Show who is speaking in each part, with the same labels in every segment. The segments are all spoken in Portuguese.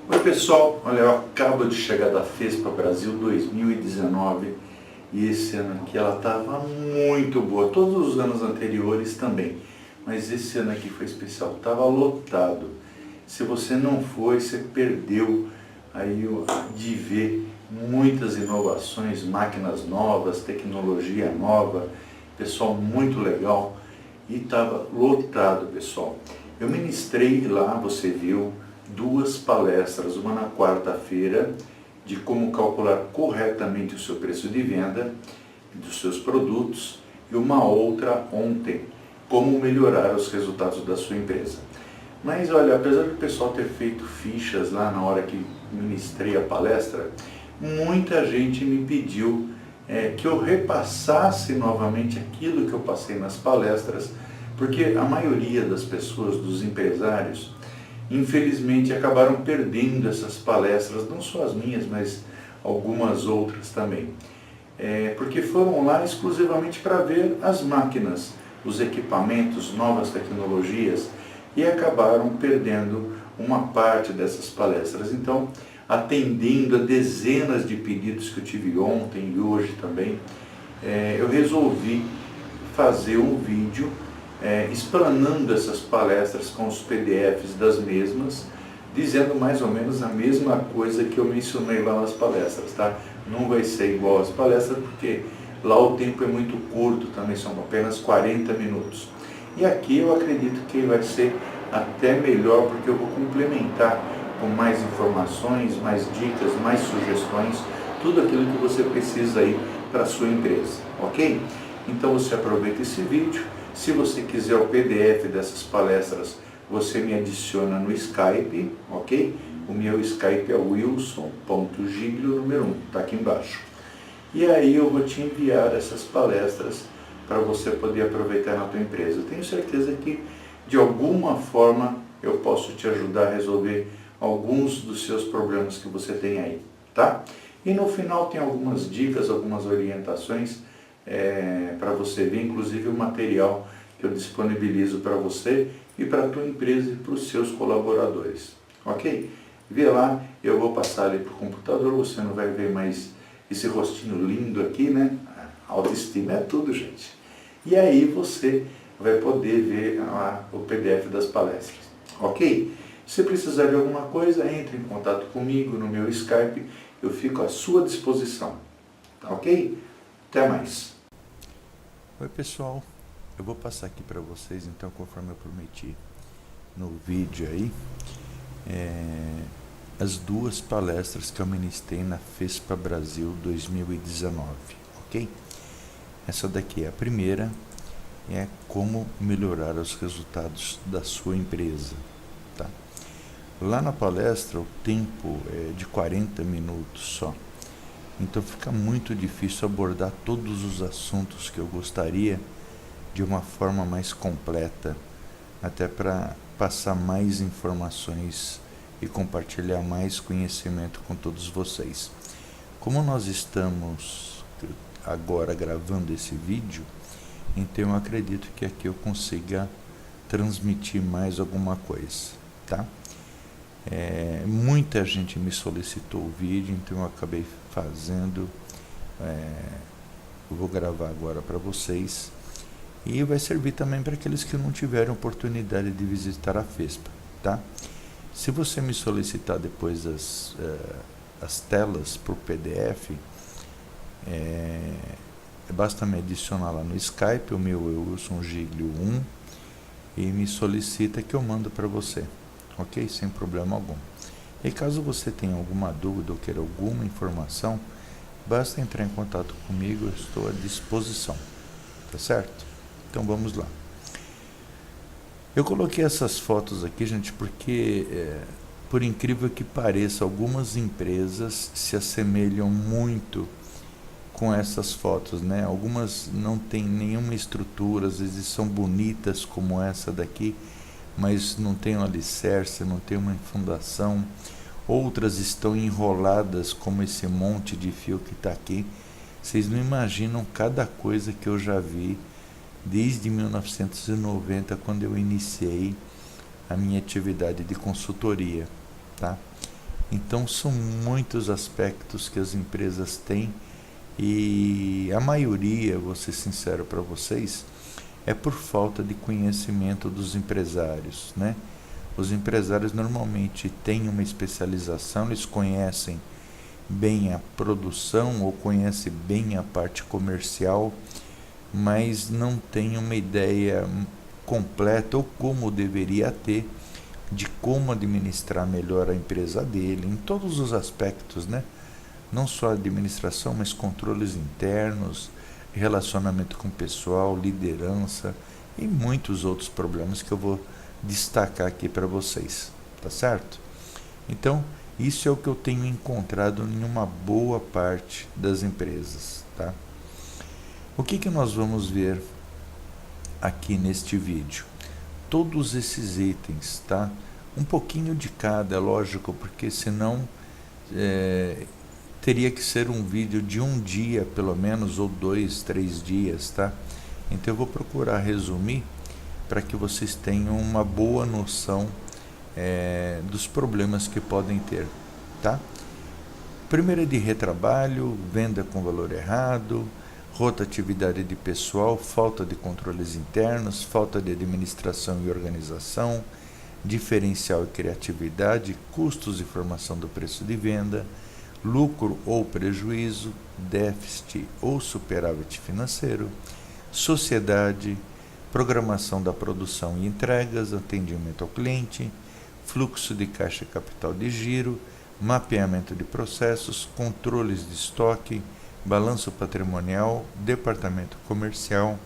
Speaker 1: Oi pessoal, olha, eu acabo de chegar da FESPA Brasil 2019 e esse ano aqui ela estava muito boa, todos os anos anteriores também, mas esse ano aqui foi especial, estava lotado. Se você não foi, você perdeu aí de ver muitas inovações, máquinas novas, tecnologia nova, pessoal muito legal e estava lotado, pessoal. Eu ministrei lá, você viu, duas palestras, uma na quarta-feira, de como calcular corretamente o seu preço de venda dos seus produtos, e uma outra ontem, como melhorar os resultados da sua empresa. Mas olha, apesar do pessoal ter feito fichas lá na hora que ministrei a palestra, muita gente me pediu que eu repassasse novamente aquilo que eu passei nas palestras, porque a maioria das pessoas, dos empresários, infelizmente acabaram perdendo essas palestras, não só as minhas, mas algumas outras também. Porque foram lá exclusivamente para ver as máquinas, os equipamentos, novas tecnologias, e acabaram perdendo uma parte dessas palestras. Então, atendendo a dezenas de pedidos que eu tive ontem e hoje também, eu resolvi fazer um vídeo explanando essas palestras com os PDFs das mesmas, dizendo mais ou menos a mesma coisa que eu mencionei lá nas palestras, tá? Não vai ser igual às palestras, porque lá o tempo é muito curto, também são apenas 40 minutos. E aqui eu acredito que vai ser até melhor, porque eu vou complementar com mais informações, mais dicas, mais sugestões, tudo aquilo que você precisa aí para a sua empresa, ok? Então você aproveita esse vídeo. Se você quiser o PDF dessas palestras, você me adiciona no Skype, ok? O meu Skype é wilson.giglio número 1, está aqui embaixo. E aí eu vou te enviar essas palestras para você poder aproveitar na tua empresa. Eu tenho certeza que de alguma forma eu posso te ajudar a resolver alguns dos seus problemas que você tem aí, tá? E no final tem algumas dicas, algumas orientações para você ver, inclusive o material que eu disponibilizo para você e para a tua empresa e para os seus colaboradores, ok? Vê lá, eu vou passar ali para o computador, você não vai ver mais esse rostinho lindo aqui, né? A autoestima é tudo, gente. E aí você vai poder ver o PDF das palestras, ok? Se precisar de alguma coisa, entre em contato comigo no meu Skype, eu fico à sua disposição, tá ok? Até mais. Oi pessoal, eu vou passar aqui para vocês então, conforme eu prometi no vídeo aí, as duas palestras que eu ministrei na FESPA Brasil 2019, ok? Essa daqui é a primeira, é como melhorar os resultados da sua empresa, tá? Lá na palestra o tempo é de 40 minutos só, então fica muito difícil abordar todos os assuntos que eu gostaria de uma forma mais completa, até para passar mais informações e compartilhar mais conhecimento com todos vocês. Como nós estamos agora gravando esse vídeo, então eu acredito que aqui eu consiga transmitir mais alguma coisa, tá? Muita gente me solicitou o vídeo, então eu acabei fazendo, eu vou gravar agora para vocês, e vai servir também para aqueles que não tiveram oportunidade de visitar a FESPA, tá? Se você me solicitar depois as telas por PDF, basta me adicionar lá no Skype, o meu é wilsongiglio1, e me solicita que eu mando para você, ok? Sem problema algum. E caso você tenha alguma dúvida ou queira alguma informação, basta entrar em contato comigo, eu estou à disposição, tá certo? Então vamos lá. Eu coloquei essas fotos aqui, gente, porque, por incrível que pareça, algumas empresas se assemelham muito com essas fotos, né? Algumas não têm nenhuma estrutura, às vezes são bonitas como essa daqui, mas não tem um alicerce, não tem uma fundação. Outras estão enroladas como esse monte de fio que está aqui. Vocês não imaginam cada coisa que eu já vi desde 1990, quando eu iniciei a minha atividade de consultoria, tá? Então são muitos aspectos que as empresas têm e a maioria, vou ser sincero para vocês, é por falta de conhecimento dos empresários, né? Os empresários normalmente têm uma especialização, eles conhecem bem a produção ou conhecem bem a parte comercial, mas não têm uma ideia completa ou como deveria ter de como administrar melhor a empresa dele, em todos os aspectos, né? Não só administração, mas controles internos, relacionamento com o pessoal, liderança e muitos outros problemas que eu vou destacar aqui para vocês, tá certo? Então, isso é o que eu tenho encontrado em uma boa parte das empresas, tá? O que nós vamos ver aqui neste vídeo? Todos esses itens, tá? Um pouquinho de cada, é lógico, porque senão teria que ser um vídeo de um dia, pelo menos, ou 2, 3 dias, tá? Então eu vou procurar resumir para que vocês tenham uma boa noção dos problemas que podem ter, tá? Primeiro é de retrabalho, venda com valor errado, rotatividade de pessoal, falta de controles internos, falta de administração e organização, diferencial e criatividade, custos e formação do preço de venda, lucro ou prejuízo, déficit ou superávit financeiro, sociedade, programação da produção e entregas, atendimento ao cliente, fluxo de caixa e capital de giro, mapeamento de processos, controles de estoque, balanço patrimonial, departamento comercial,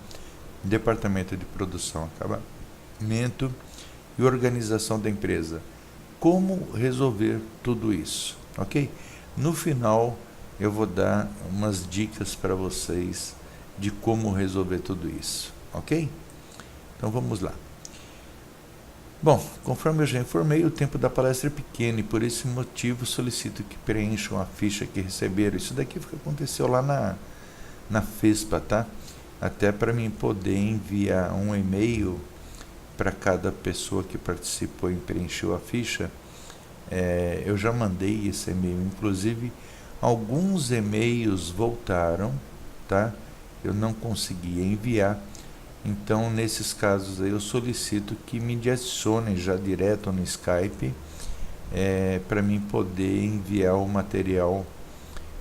Speaker 1: departamento de produção, acabamento e organização da empresa. Como resolver tudo isso, ok? No final eu vou dar umas dicas para vocês de como resolver tudo isso, ok? Então vamos lá. Bom, conforme eu já informei, o tempo da palestra é pequeno e por esse motivo solicito que preencham a ficha que receberam. Isso daqui foi o que aconteceu lá na FESPA, tá? Até para mim poder enviar um e-mail para cada pessoa que participou e preencheu a ficha. Eu já mandei esse e-mail, inclusive alguns e-mails voltaram, tá? Eu não consegui enviar. Então, nesses casos aí, eu solicito que me adicionem já direto no Skype para mim poder enviar o material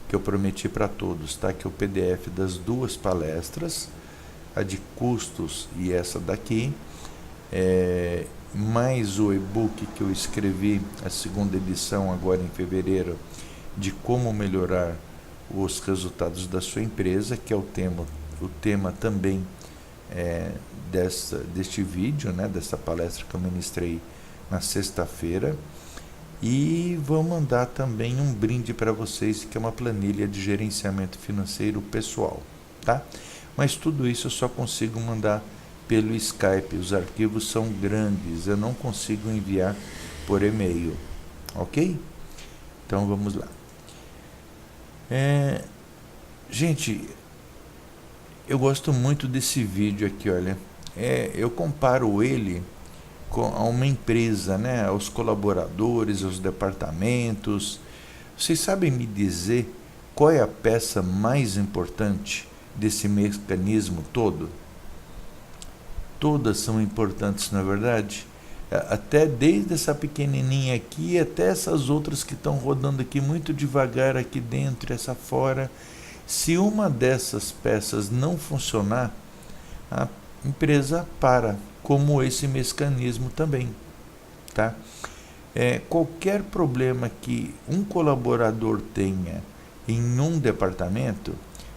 Speaker 1: que eu prometi para todos, tá? Que é o PDF das duas palestras, a de custos e essa daqui, mais o e-book que eu escrevi, a segunda edição agora em fevereiro, de como melhorar os resultados da sua empresa, que é o tema também deste vídeo, né, dessa palestra que eu ministrei na sexta-feira. E vou mandar também um brinde para vocês, que é uma planilha de gerenciamento financeiro pessoal, tá? Mas tudo isso eu só consigo mandar pelo Skype, os arquivos são grandes, eu não consigo enviar por e-mail, ok? Então vamos lá. Gente, eu gosto muito desse vídeo aqui, olha. Eu comparo ele a uma empresa, né? Aos colaboradores, aos departamentos. Vocês sabem me dizer qual é a peça mais importante desse mecanismo todo? Todas são importantes, não é verdade? Até desde essa pequenininha aqui até essas outras que estão rodando aqui muito devagar aqui dentro, essa fora. Se uma dessas peças não funcionar, a empresa para, como esse mecanismo também, tá? Qualquer problema que um colaborador tenha em um departamento,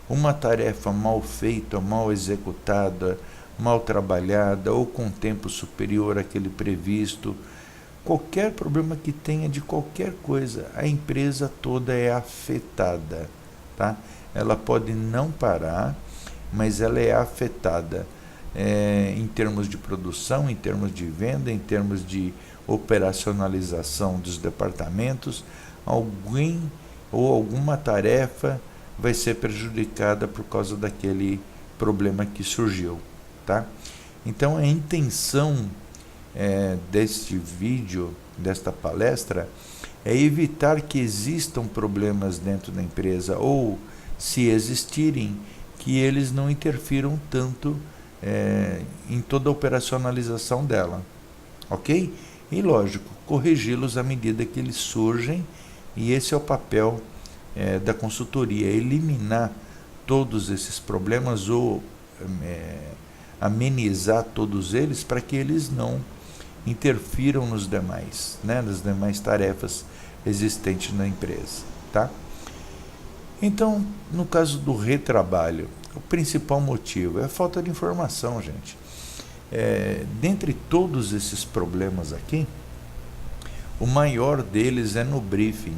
Speaker 1: uma tarefa mal feita, mal executada, mal trabalhada ou com tempo superior àquele previsto, qualquer problema que tenha de qualquer coisa, a empresa toda é afetada, tá? Ela pode não parar, mas ela é afetada em termos de produção, em termos de venda, em termos de operacionalização dos departamentos. Alguém ou alguma tarefa vai ser prejudicada por causa daquele problema que surgiu, tá? Então a intenção deste vídeo, desta palestra,
Speaker 2: é evitar que existam problemas dentro da empresa, ou, se existirem, que eles não interfiram tanto em toda a operacionalização dela, ok? E lógico, corrigi-los à medida que eles surgem, e esse é o papel da consultoria, eliminar todos esses problemas ou amenizar todos eles para que eles não interfiram nos demais, nas demais tarefas existentes na empresa, tá? Então, no caso do retrabalho, o principal motivo é a falta de informação, gente. Dentre todos esses problemas aqui, o maior deles é no briefing.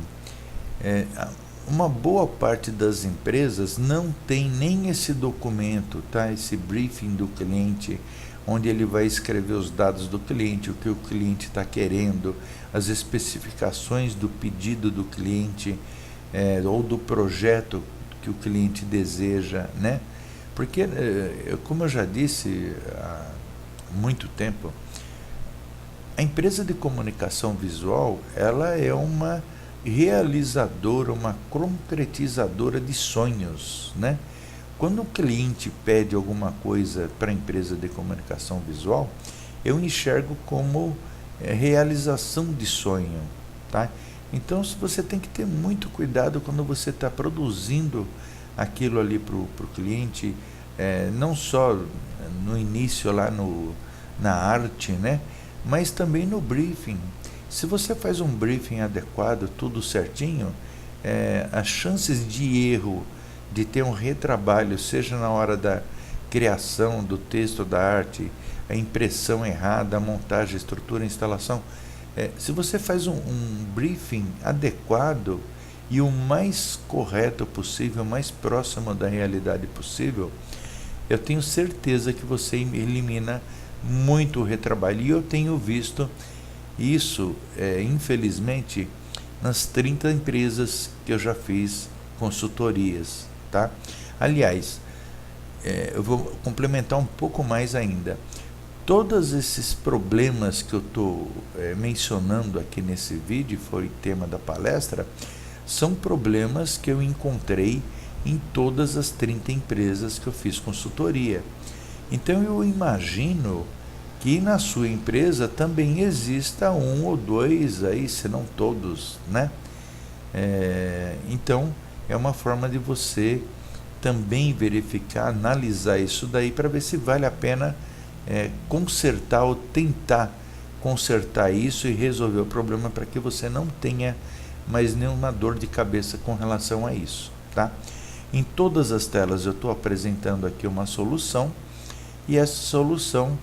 Speaker 2: Uma boa parte das empresas não tem nem esse documento, tá? Esse briefing do cliente, onde ele vai escrever os dados do cliente, o que o cliente está querendo, as especificações do pedido do cliente, ou do projeto que o cliente deseja, né? Porque, como eu já disse há muito tempo, a empresa de comunicação visual, ela é uma realizadora, uma concretizadora de sonhos, né? Quando o cliente pede alguma coisa para a empresa de comunicação visual, eu enxergo como realização de sonho, tá? Então, você tem que ter muito cuidado quando você está produzindo aquilo ali para o cliente, não só no início lá na arte, né? Mas também no briefing. Se você faz um briefing adequado, tudo certinho, as chances de erro, de ter um retrabalho, seja na hora da criação do texto, da arte, a impressão errada, a montagem, a estrutura, a instalação, se você faz um briefing adequado e o mais correto possível, o mais próximo da realidade possível, eu tenho certeza que você elimina muito o retrabalho. E eu tenho visto isso, infelizmente, nas 30 empresas que eu já fiz consultorias, tá? Aliás, eu vou complementar um pouco mais ainda. Todos esses problemas que eu estou mencionando aqui nesse vídeo, foi tema da palestra, são problemas que eu encontrei em todas as 30 empresas que eu fiz consultoria. Então eu imagino que na sua empresa também exista um ou dois aí, se não todos, né? Então é uma forma de você também verificar, analisar isso daí para ver se vale a pena consertar ou tentar consertar isso e resolver o problema, para que você não tenha mais nenhuma dor de cabeça com relação a isso, tá? Em todas as telas eu estou apresentando aqui uma solução, e essa solução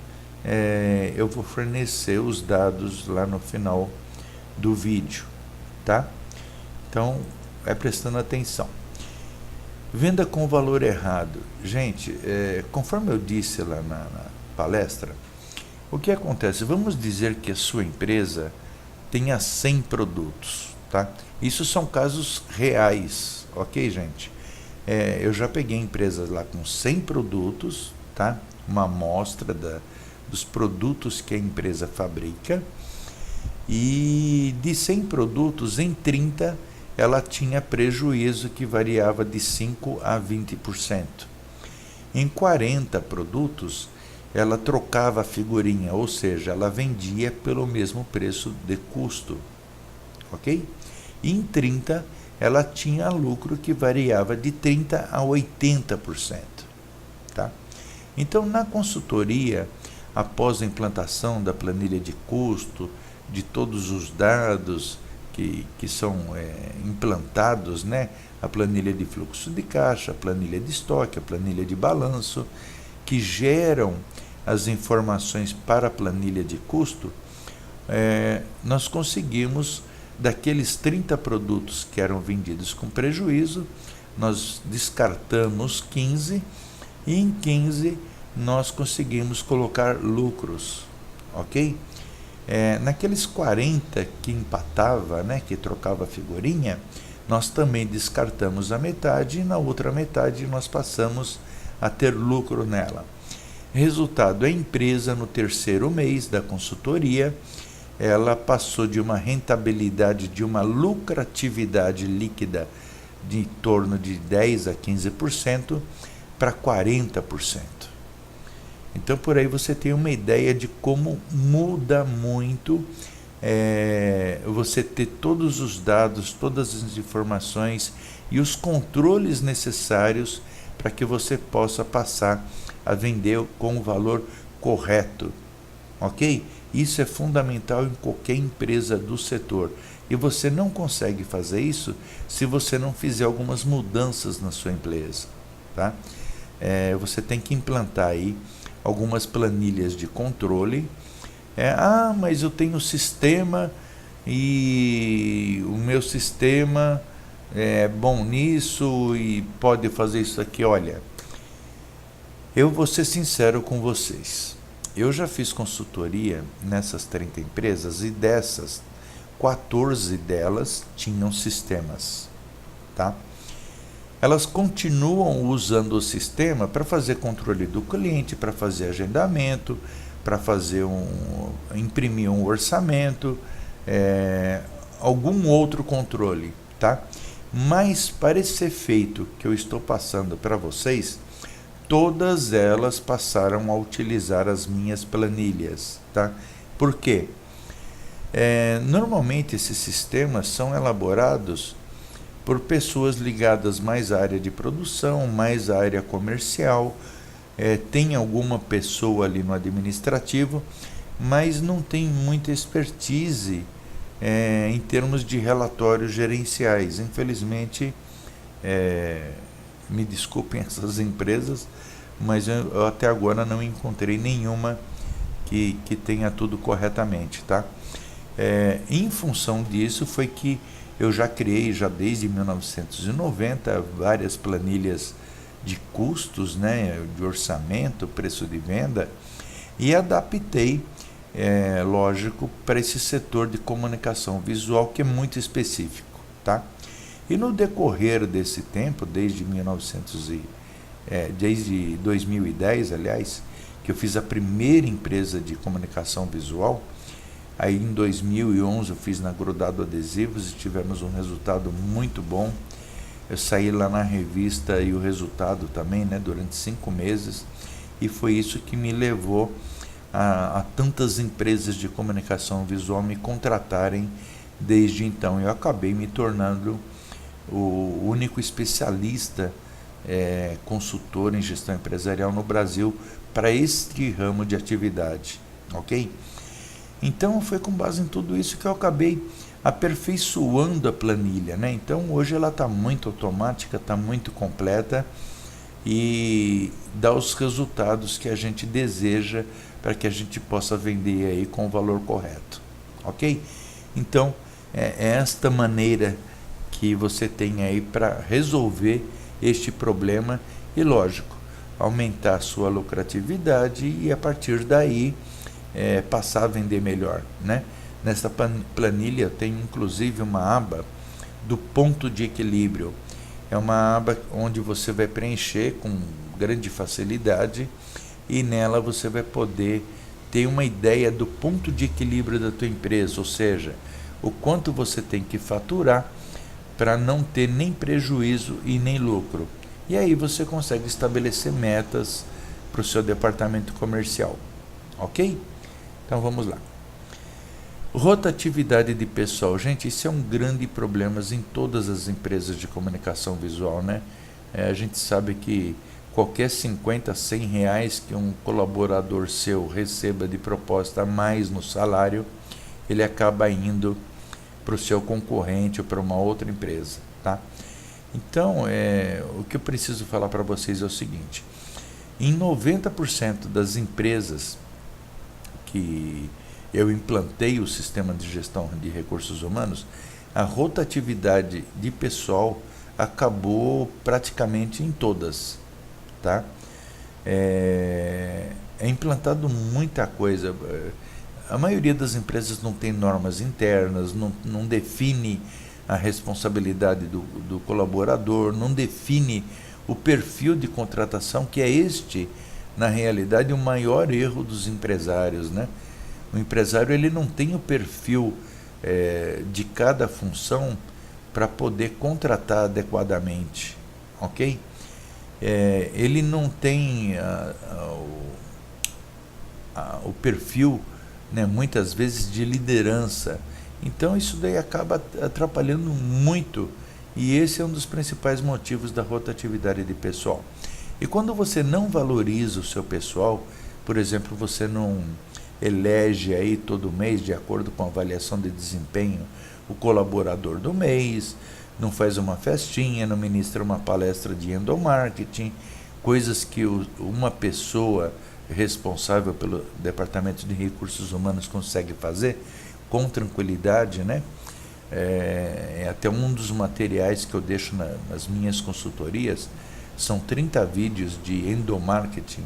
Speaker 2: eu vou fornecer os dados lá no final do vídeo, tá? Então, vai prestando atenção. Venda com valor errado. Gente, conforme eu disse lá na palestra, o que acontece? Vamos dizer que a sua empresa tenha 100 produtos, tá? Isso são casos reais, ok, gente? Eu já peguei empresas lá com 100 produtos, tá? Uma amostra dos produtos que a empresa fabrica, e de 100 produtos, em 30 ela tinha prejuízo que variava de 5% a 20%. Em 40 produtos, ela trocava a figurinha, ou seja, ela vendia pelo mesmo preço de custo, ok? E em 30, ela tinha lucro que variava de 30% a 80%, tá? Então, na consultoria, após a implantação da planilha de custo, de todos os dados que são implantados, né? A planilha de fluxo de caixa, a planilha de estoque, a planilha de balanço, que geram as informações para a planilha de custo, nós conseguimos, daqueles 30 produtos que eram vendidos com prejuízo, nós descartamos 15, e em 15 nós conseguimos colocar lucros, ok? Naqueles 40 que empatava, né, que trocava figurinha, nós também descartamos a metade, e na outra metade nós passamos a ter lucro nela. Resultado, a empresa no terceiro mês da consultoria, ela passou de uma rentabilidade, de uma lucratividade líquida de em torno de 10 a 15% para 40%. Então, por aí você tem uma ideia de como muda muito você ter todos os dados, todas as informações e os controles necessários para que você possa passar a vender com o valor correto, ok? Isso é fundamental em qualquer empresa do setor. E você não consegue fazer isso se você não fizer algumas mudanças na sua empresa, tá? Você tem que implantar aí algumas planilhas de controle. Mas eu tenho sistema e o meu sistema é bom nisso e pode fazer isso aqui. Olha, eu vou ser sincero com vocês. Eu já fiz consultoria nessas 30 empresas e dessas, 14 delas tinham sistemas, tá? Elas continuam usando o sistema para fazer controle do cliente, para fazer agendamento, para fazer imprimir um orçamento, algum outro controle, tá? Mas para esse efeito que eu estou passando para vocês, todas elas passaram a utilizar as minhas planilhas, tá? Por quê? Normalmente esses sistemas são elaborados por pessoas ligadas mais à área de produção, mais à área comercial, tem alguma pessoa ali no administrativo, mas não tem muita expertise em termos de relatórios gerenciais. Infelizmente, me desculpem essas empresas, mas eu até agora não encontrei nenhuma que tenha tudo corretamente, tá? Em função disso foi que eu já criei, já desde 1990, várias planilhas de custos, né, de orçamento, preço de venda, e adaptei, lógico, para esse setor de comunicação visual que é muito específico, tá? E no decorrer desse tempo, desde 2010, aliás, que eu fiz a primeira empresa de comunicação visual, aí em 2011 eu fiz na Grudado Adesivos e tivemos um resultado muito bom. Eu saí lá na revista e o resultado também, né, durante 5 meses, e foi isso que me levou a tantas empresas de comunicação visual me contratarem desde então. Eu acabei me tornando o único especialista consultor em gestão empresarial no Brasil para este ramo de atividade, ok? Então foi com base em tudo isso que eu acabei aperfeiçoando a planilha, né? Então hoje ela está muito automática, está muito completa e dá os resultados que a gente deseja para que a gente possa vender aí com o valor correto, ok? Então é esta maneira que você tem aí para resolver este problema e, lógico, aumentar a sua lucratividade e a partir daí passar a vender melhor, né? Nessa planilha tem inclusive uma aba do ponto de equilíbrio. É uma aba onde você vai preencher com grande facilidade e nela você vai poder ter uma ideia do ponto de equilíbrio da tua empresa, ou seja, o quanto você tem que faturar para não ter nem prejuízo e nem lucro. E aí você consegue estabelecer metas para o seu departamento comercial, ok? Então vamos lá. Rotatividade de pessoal. Gente, isso é um grande problema em todas as empresas de comunicação visual, né? A gente sabe que qualquer 50, 100 reais que um colaborador seu receba de proposta a mais no salário, ele acaba indo para o seu concorrente ou para uma outra empresa, tá? Então, o que eu preciso falar para vocês é o seguinte: em 90% das empresas que eu implantei o sistema de gestão de recursos humanos, a rotatividade de pessoal acabou praticamente em todas, tá? É implantado muita coisa. A maioria das empresas não tem normas internas, não define a responsabilidade do colaborador, não define o perfil de contratação, que é na realidade, o maior erro dos empresários, né? O empresário ele não tem o perfil de cada função para poder contratar adequadamente, ok? Ele não tem o perfil, né, muitas vezes de liderança. Então isso daí acaba atrapalhando muito, e esse é um dos principais motivos da rotatividade de pessoal. E quando você não valoriza o seu pessoal, por exemplo, você não elege aí todo mês, de acordo com a avaliação de desempenho, o colaborador do mês, não faz uma festinha, não ministra uma palestra de endomarketing, coisas que uma pessoa responsável pelo Departamento de Recursos Humanos consegue fazer com tranquilidade, né? Até um dos materiais que eu deixo nas minhas consultorias, são 30 vídeos de endomarketing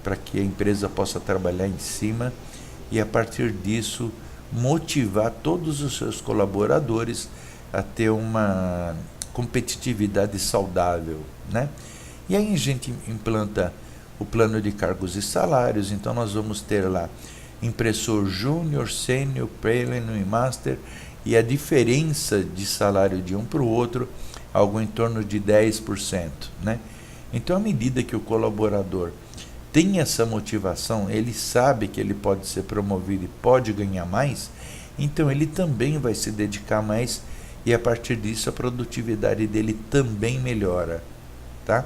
Speaker 2: para que a empresa possa trabalhar em cima e, a partir disso, motivar todos os seus colaboradores a ter uma competitividade saudável, né? E aí a gente implanta o plano de cargos e salários. Então nós vamos ter lá impressor júnior, sênior, pleno e master, e a diferença de salário de um para o outro, algo em torno de 10%, né? Então, à medida que o colaborador tem essa motivação, ele sabe que ele pode ser promovido e pode ganhar mais, então ele também vai se dedicar mais, e a partir disso a produtividade dele também melhora, tá?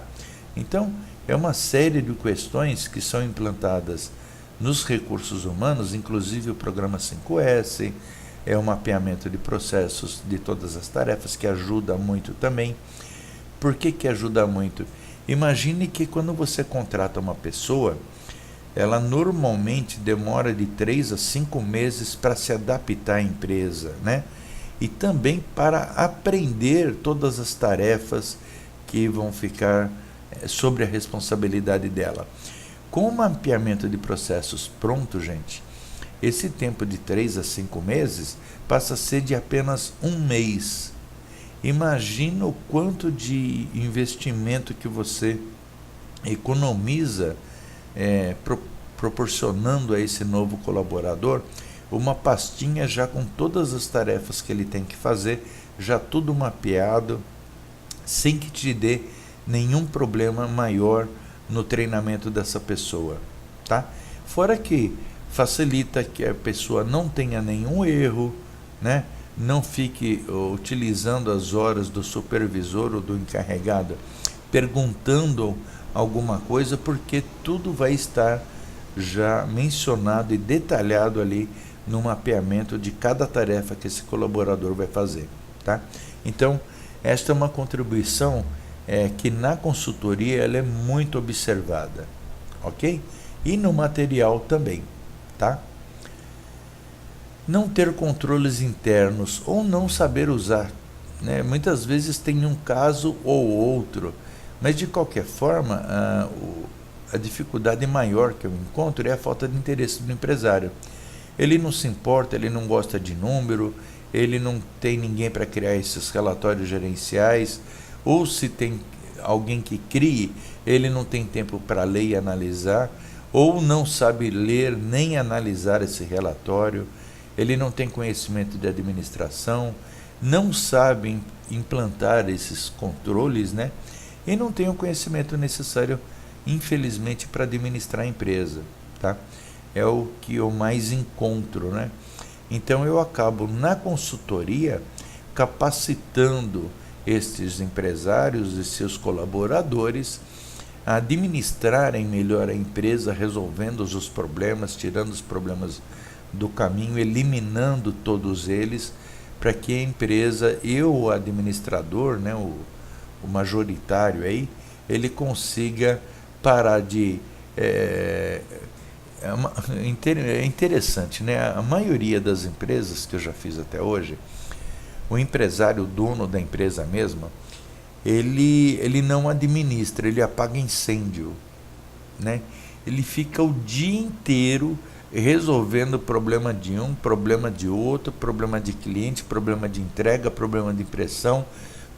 Speaker 2: Então, é uma série de questões que são implantadas nos recursos humanos, inclusive o programa 5S, é o mapeamento de processos de todas as tarefas, que ajuda muito também. Por que ajuda muito? Imagine que quando você contrata uma pessoa, ela normalmente demora de 3 a 5 meses para se adaptar à empresa, né? E também para aprender todas as tarefas que vão ficar sobre a responsabilidade dela. Com o mapeamento de processos pronto, gente, esse tempo de 3 a 5 meses passa a ser de apenas 1 mês. Imagina o quanto de investimento que você economiza proporcionando a esse novo colaborador uma pastinha já com todas as tarefas que ele tem que fazer, já tudo mapeado, sem que te dê nenhum problema maior no treinamento dessa pessoa, tá? Fora que facilita que a pessoa não tenha nenhum erro, né? Não fique utilizando as horas do supervisor ou do encarregado perguntando alguma coisa, porque tudo vai estar já mencionado e detalhado ali no mapeamento de cada tarefa que esse colaborador vai fazer, tá? Então, esta é uma contribuição que na consultoria ela é muito observada, ok? E no material também, tá? Não ter controles internos ou não saber usar, né? Muitas vezes tem um caso ou outro, mas de qualquer forma a dificuldade maior que eu encontro é a falta de interesse do empresário. Ele não se importa, ele não gosta de número, ele não tem ninguém para criar esses relatórios gerenciais, ou se tem alguém que crie, ele não tem tempo para ler e analisar, ou não sabe ler nem analisar esse relatório, ele não tem conhecimento de administração, não sabe implantar esses controles, né? E não tem o conhecimento necessário, infelizmente, para administrar a empresa, tá? É o que eu mais encontro, né? Então eu acabo na consultoria capacitando estes empresários e seus colaboradores a administrarem melhor a empresa, resolvendo os problemas, tirando os problemas do caminho, eliminando todos eles, para que a empresa e o administrador, né, o majoritário aí, ele consiga parar de... É interessante, né? A maioria das empresas que eu já fiz até hoje, o empresário, o dono da empresa mesma, ele não administra, ele apaga incêndio, né? Ele fica o dia inteiro resolvendo problema de um, problema de outro, problema de cliente, problema de entrega, problema de impressão,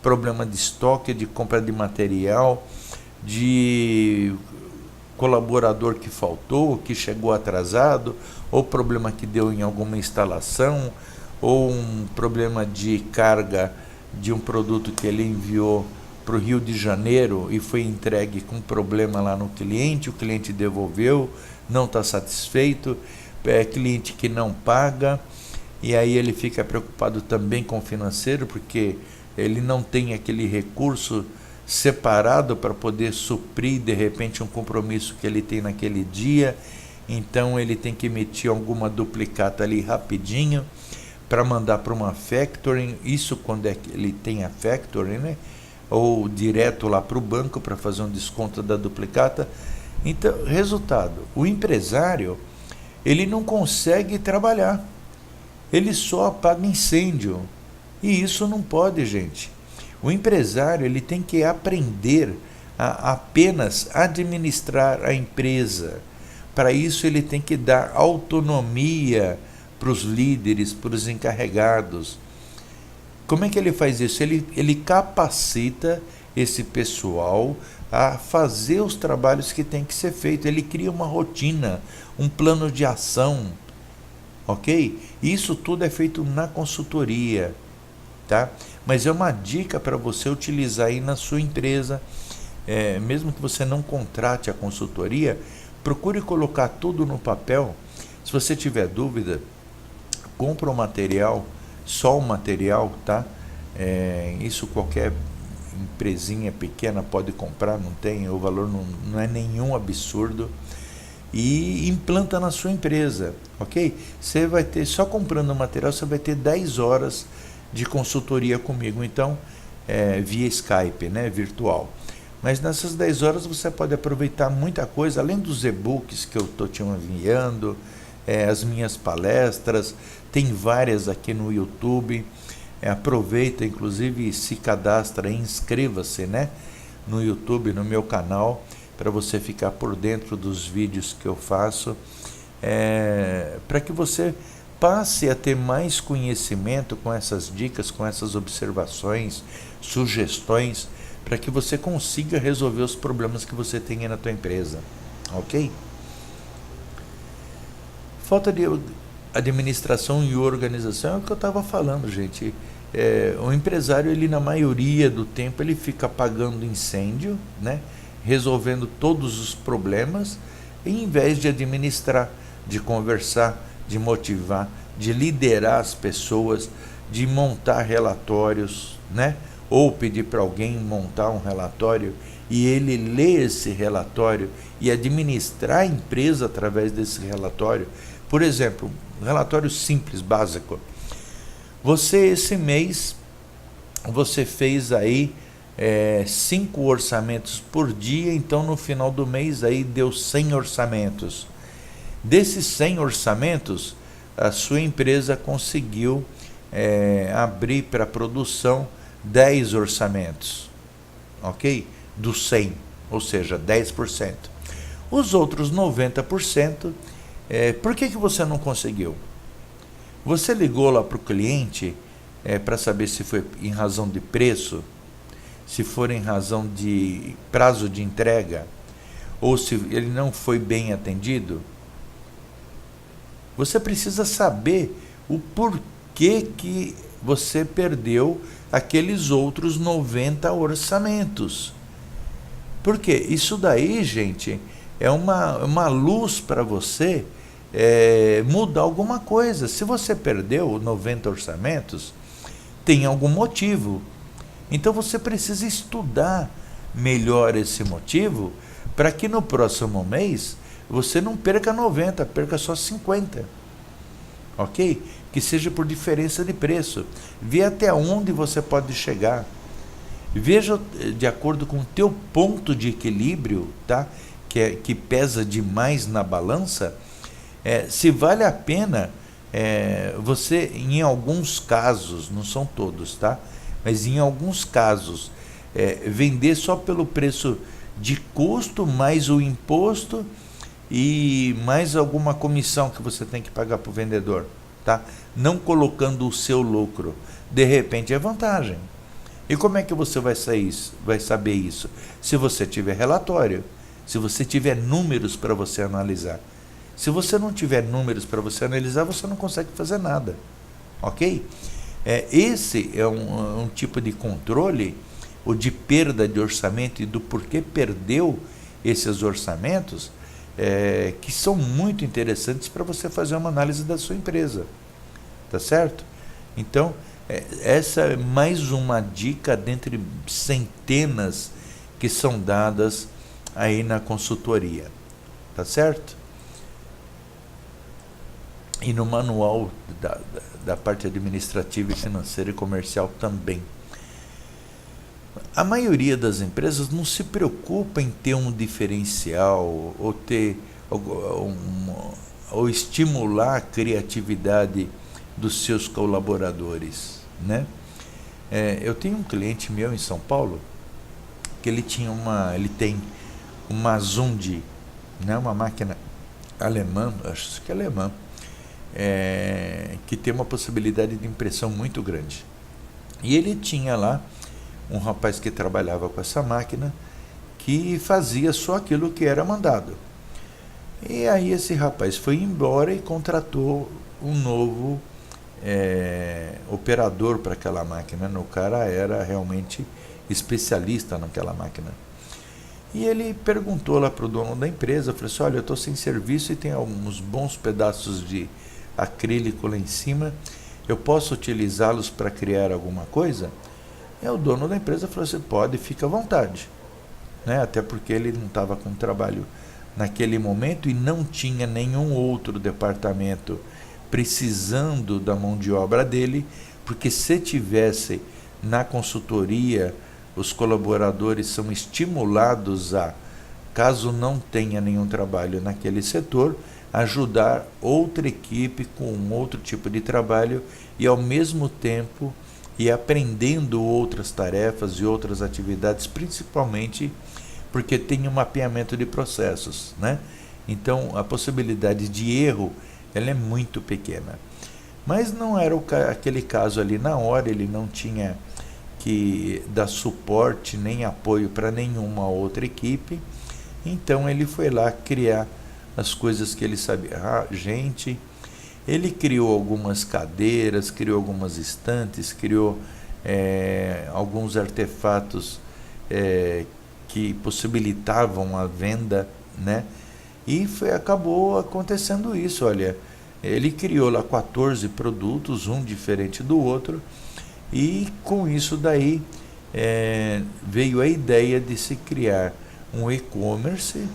Speaker 2: problema de estoque, de compra de material, de colaborador que faltou, que chegou atrasado, ou problema que deu em alguma instalação, ou um problema de carga de um produto que ele enviou para o Rio de Janeiro e foi entregue com problema lá no cliente, o cliente devolveu, não está satisfeito, é cliente que não paga, e aí ele fica preocupado também com o financeiro, porque ele não tem aquele recurso separado para poder suprir de repente um compromisso que ele tem naquele dia, então ele tem que emitir alguma duplicata ali rapidinho para mandar para uma factoring, isso quando é que ele tem a factoring, né? Ou direto lá para o banco para fazer um desconto da duplicata. Então, resultado, o empresário, ele não consegue trabalhar, ele só apaga incêndio, e isso não pode, gente. O empresário, ele tem que aprender a apenas administrar a empresa. Para isso ele tem que dar autonomia para os líderes, para os encarregados. Como é que ele faz isso? Ele capacita esse pessoal a fazer os trabalhos que tem que ser feito. Ele cria uma rotina, um plano de ação, ok? Isso tudo é feito na consultoria, tá? Mas é uma dica para você utilizar aí na sua empresa, mesmo que você não contrate a consultoria, procure colocar tudo no papel. Se você tiver dúvida, compra o material, só o material, tá? Isso qualquer empresinha pequena pode comprar, não tem, o valor não é nenhum absurdo, e implanta na sua empresa, ok? Você vai ter, só comprando o material, você vai ter 10 horas de consultoria comigo, então, via Skype, né, virtual. Mas nessas 10 horas você pode aproveitar muita coisa, além dos e-books que eu estou te enviando, as minhas palestras, tem várias aqui no YouTube. Aproveita, inclusive se cadastra e inscreva-se, né, no YouTube, no meu canal, para você ficar por dentro dos vídeos que eu faço, para que você passe a ter mais conhecimento com essas dicas, com essas observações, sugestões, para que você consiga resolver os problemas que você tem aí na tua empresa, ok? Falta de administração e organização é o que eu estava falando, gente. O empresário, ele na maioria do tempo, ele fica apagando incêndio, né? Resolvendo todos os problemas, em vez de administrar, de conversar, de motivar, de liderar as pessoas, de montar relatórios, né? Ou pedir para alguém montar um relatório e ele ler esse relatório e administrar a empresa através desse relatório. Por exemplo, um relatório simples, básico. Você, esse mês, você fez aí 5 orçamentos por dia, então no final do mês aí deu 100 orçamentos. Desses 100 orçamentos, a sua empresa conseguiu abrir para produção 10 orçamentos, ok? Dos 100, ou seja, 10%. Os outros 90%, por que você não conseguiu? Você ligou lá para o cliente para saber se foi em razão de preço, se for em razão de prazo de entrega, ou se ele não foi bem atendido? Você precisa saber o porquê que você perdeu aqueles outros 90 orçamentos. Porque isso daí, gente, é uma luz para você mudar alguma coisa. Se você perdeu 90 orçamentos, tem algum motivo. Então você precisa estudar melhor esse motivo, para que no próximo mês você não perca 90, perca só 50. Ok? Que seja por diferença de preço. Vê até onde você pode chegar. Veja de acordo com o teu ponto de equilíbrio, tá? Que pesa demais na balança, se vale a pena você, em alguns casos, não são todos, tá? Mas em alguns casos, vender só pelo preço de custo, mais o imposto e mais alguma comissão que você tem que pagar para o vendedor, tá? Não colocando o seu lucro. De repente é vantagem. E como é que você vai saber isso? Se você tiver relatório. Se você tiver números para você analisar. Se você não tiver números para você analisar, você não consegue fazer nada. Ok? Esse é um tipo de controle, ou de perda de orçamento, e do porquê perdeu esses orçamentos, que são muito interessantes para você fazer uma análise da sua empresa. Tá certo? Então, essa é mais uma dica dentre centenas que são dadas aí na consultoria. Tá certo? E no manual da parte administrativa e financeira e comercial também. A maioria das empresas não se preocupa em ter um diferencial ou ter ou estimular a criatividade dos seus colaboradores, né? Eu tenho um cliente meu em São Paulo que ele tem uma Zund, né? Uma máquina alemã, acho que é alemã, que tem uma possibilidade de impressão muito grande. E ele tinha lá um rapaz que trabalhava com essa máquina, que fazia só aquilo que era mandado. E aí esse rapaz foi embora e contratou um novo operador para aquela máquina. O cara era realmente especialista naquela máquina. E ele perguntou lá para o dono da empresa, falou assim: olha, eu estou sem serviço e tem alguns bons pedaços de acrílico lá em cima, eu posso utilizá-los para criar alguma coisa? E o dono da empresa falou assim: pode, fica à vontade, né? Até porque ele não estava com trabalho naquele momento e não tinha nenhum outro departamento precisando da mão de obra dele, porque se tivesse na consultoria, os colaboradores são estimulados a, caso não tenha nenhum trabalho naquele setor, ajudar outra equipe com outro tipo de trabalho e ao mesmo tempo ir aprendendo outras tarefas e outras atividades, principalmente porque tem um mapeamento de processos, né? Então a possibilidade de erro ela é muito pequena. Mas não era aquele caso ali na hora, ele não tinha que dar suporte nem apoio para nenhuma outra equipe, então ele foi lá criar as coisas que ele sabia. Ele criou algumas cadeiras, criou algumas estantes, criou alguns artefatos que possibilitavam a venda, né? E acabou acontecendo isso. Olha, ele criou lá 14 produtos, um diferente do outro, e com isso daí veio a ideia de se criar um e-commerce,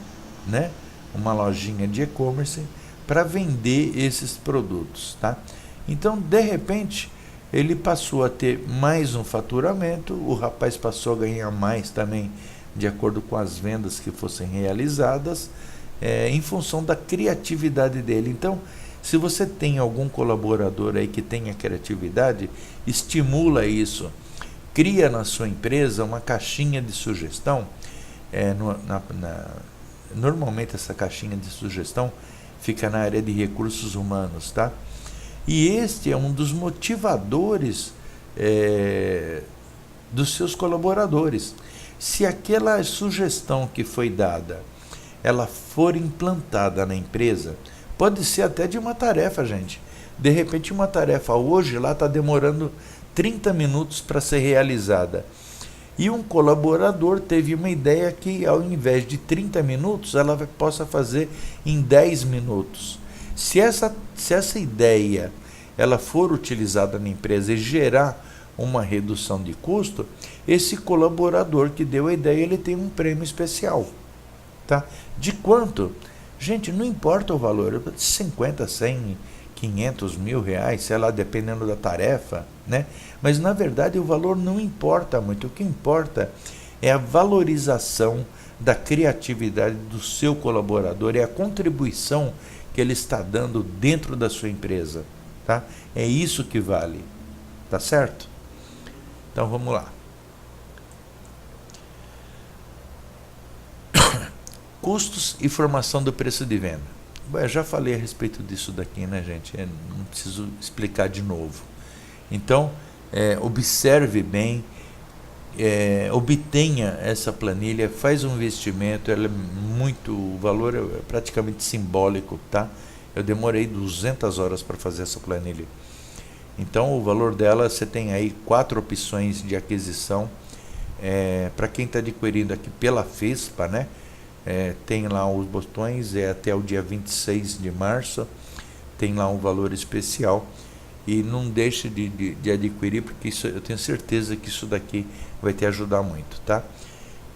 Speaker 2: né? Uma lojinha de e-commerce para vender esses produtos, tá? Então, de repente, ele passou a ter mais um faturamento, o rapaz passou a ganhar mais também, de acordo com as vendas que fossem realizadas, em função da criatividade dele. Então, se você tem algum colaborador aí que tenha criatividade, estimula isso. Cria na sua empresa uma caixinha de sugestão. Normalmente essa caixinha de sugestão fica na área de recursos humanos, tá? E este é um dos motivadores dos seus colaboradores. Se aquela sugestão que foi dada, ela for implantada na empresa, pode ser até de uma tarefa, gente. De repente uma tarefa hoje lá está demorando 30 minutos para ser realizada. E um colaborador teve uma ideia que ao invés de 30 minutos, ela possa fazer em 10 minutos. Se essa ideia ela for utilizada na empresa e gerar uma redução de custo, esse colaborador que deu a ideia, ele tem um prêmio especial. Tá? De quanto? Gente, não importa o valor, 50, 100, 500 mil reais, sei lá, dependendo da tarefa, né? Mas na verdade o valor não importa muito, o que importa é a valorização da criatividade do seu colaborador e a contribuição que ele está dando dentro da sua empresa, tá? É isso que vale, tá certo? Então vamos lá. Custos e formação do preço de venda. Eu já falei a respeito disso daqui, né, gente? Não preciso explicar de novo. Então, observe bem obtenha essa planilha, faz um investimento, ela é muito, o valor é praticamente simbólico, tá? Eu demorei 200 horas para fazer essa planilha. Então o valor dela, você tem aí 4 opções de aquisição. Para quem está adquirindo aqui pela FESPA, né? Tem lá os botões, até o dia 26 de março, tem lá um valor especial. E não deixe de adquirir, porque isso, eu tenho certeza que isso daqui vai te ajudar muito, tá?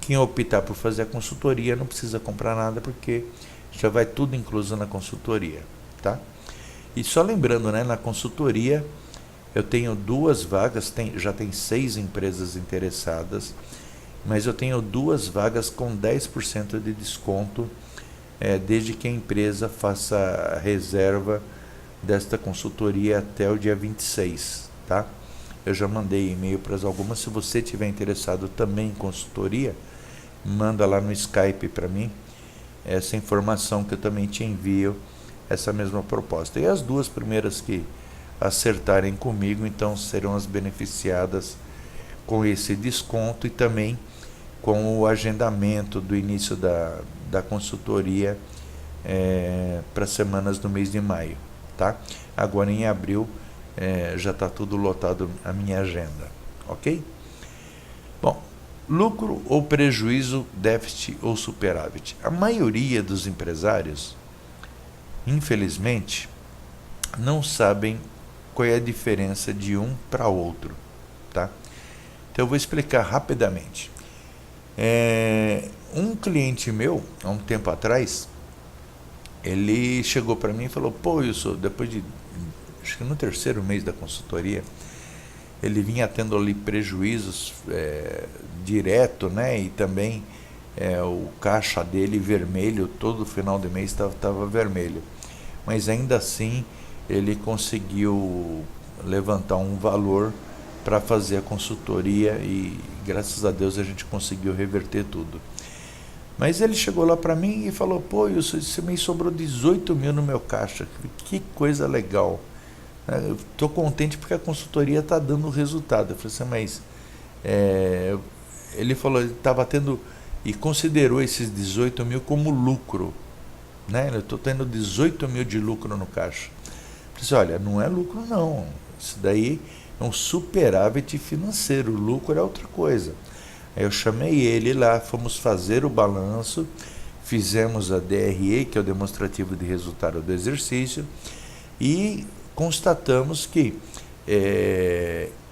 Speaker 2: Quem optar por fazer a consultoria não precisa comprar nada, porque já vai tudo incluso na consultoria, tá? E só lembrando, né, na consultoria eu tenho 2 vagas, já tem 6 empresas interessadas, mas eu tenho 2 vagas com 10% de desconto, desde que a empresa faça a reserva desta consultoria até o dia 26, tá? Eu já mandei e-mail para algumas. Se você tiver interessado também em consultoria, manda lá no Skype para mim essa informação, que eu também te envio essa mesma proposta. E as 2 primeiras que acertarem comigo, então serão as beneficiadas com esse desconto e também com o agendamento do início da consultoria para semanas do mês de maio. Tá? Agora em abril já está tudo lotado a minha agenda, ok? Bom, lucro ou prejuízo, déficit ou superávit. A maioria dos empresários, infelizmente, não sabem qual é a diferença de um para outro, tá? Então eu vou explicar rapidamente. Um cliente meu, há um tempo atrás, ele chegou para mim e falou: pô, Wilson, depois de, acho que no 3º mês da consultoria, ele vinha tendo ali prejuízos direto, né? E também o caixa dele vermelho, todo final de mês estava vermelho. Mas ainda assim, ele conseguiu levantar um valor para fazer a consultoria e, graças a Deus, a gente conseguiu reverter tudo. Mas ele chegou lá para mim e falou: pô, esse mês sobrou 18 mil no meu caixa, que coisa legal. Eu estou contente porque a consultoria está dando resultado. Eu falei assim: mas ele falou, ele estava tendo, e considerou esses 18 mil como lucro, né? Eu estou tendo 18 mil de lucro no caixa. Eu falei assim: olha, não é lucro não, isso daí é um superávit financeiro, o lucro é outra coisa. Aí eu chamei ele lá, fomos fazer o balanço, fizemos a DRE, que é o demonstrativo de resultado do exercício, e constatamos que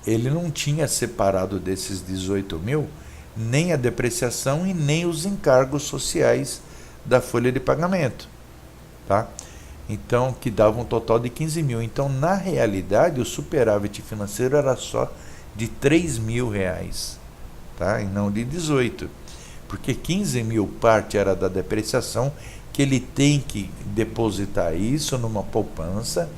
Speaker 2: ele não tinha separado desses 18 mil nem a depreciação e nem os encargos sociais da folha de pagamento, tá? Então, que dava um total de 15 mil. Então, na realidade, o superávit financeiro era só de 3 mil reais. Tá? E não de 18, porque 15 mil parte era da depreciação, que ele tem que depositar isso numa poupança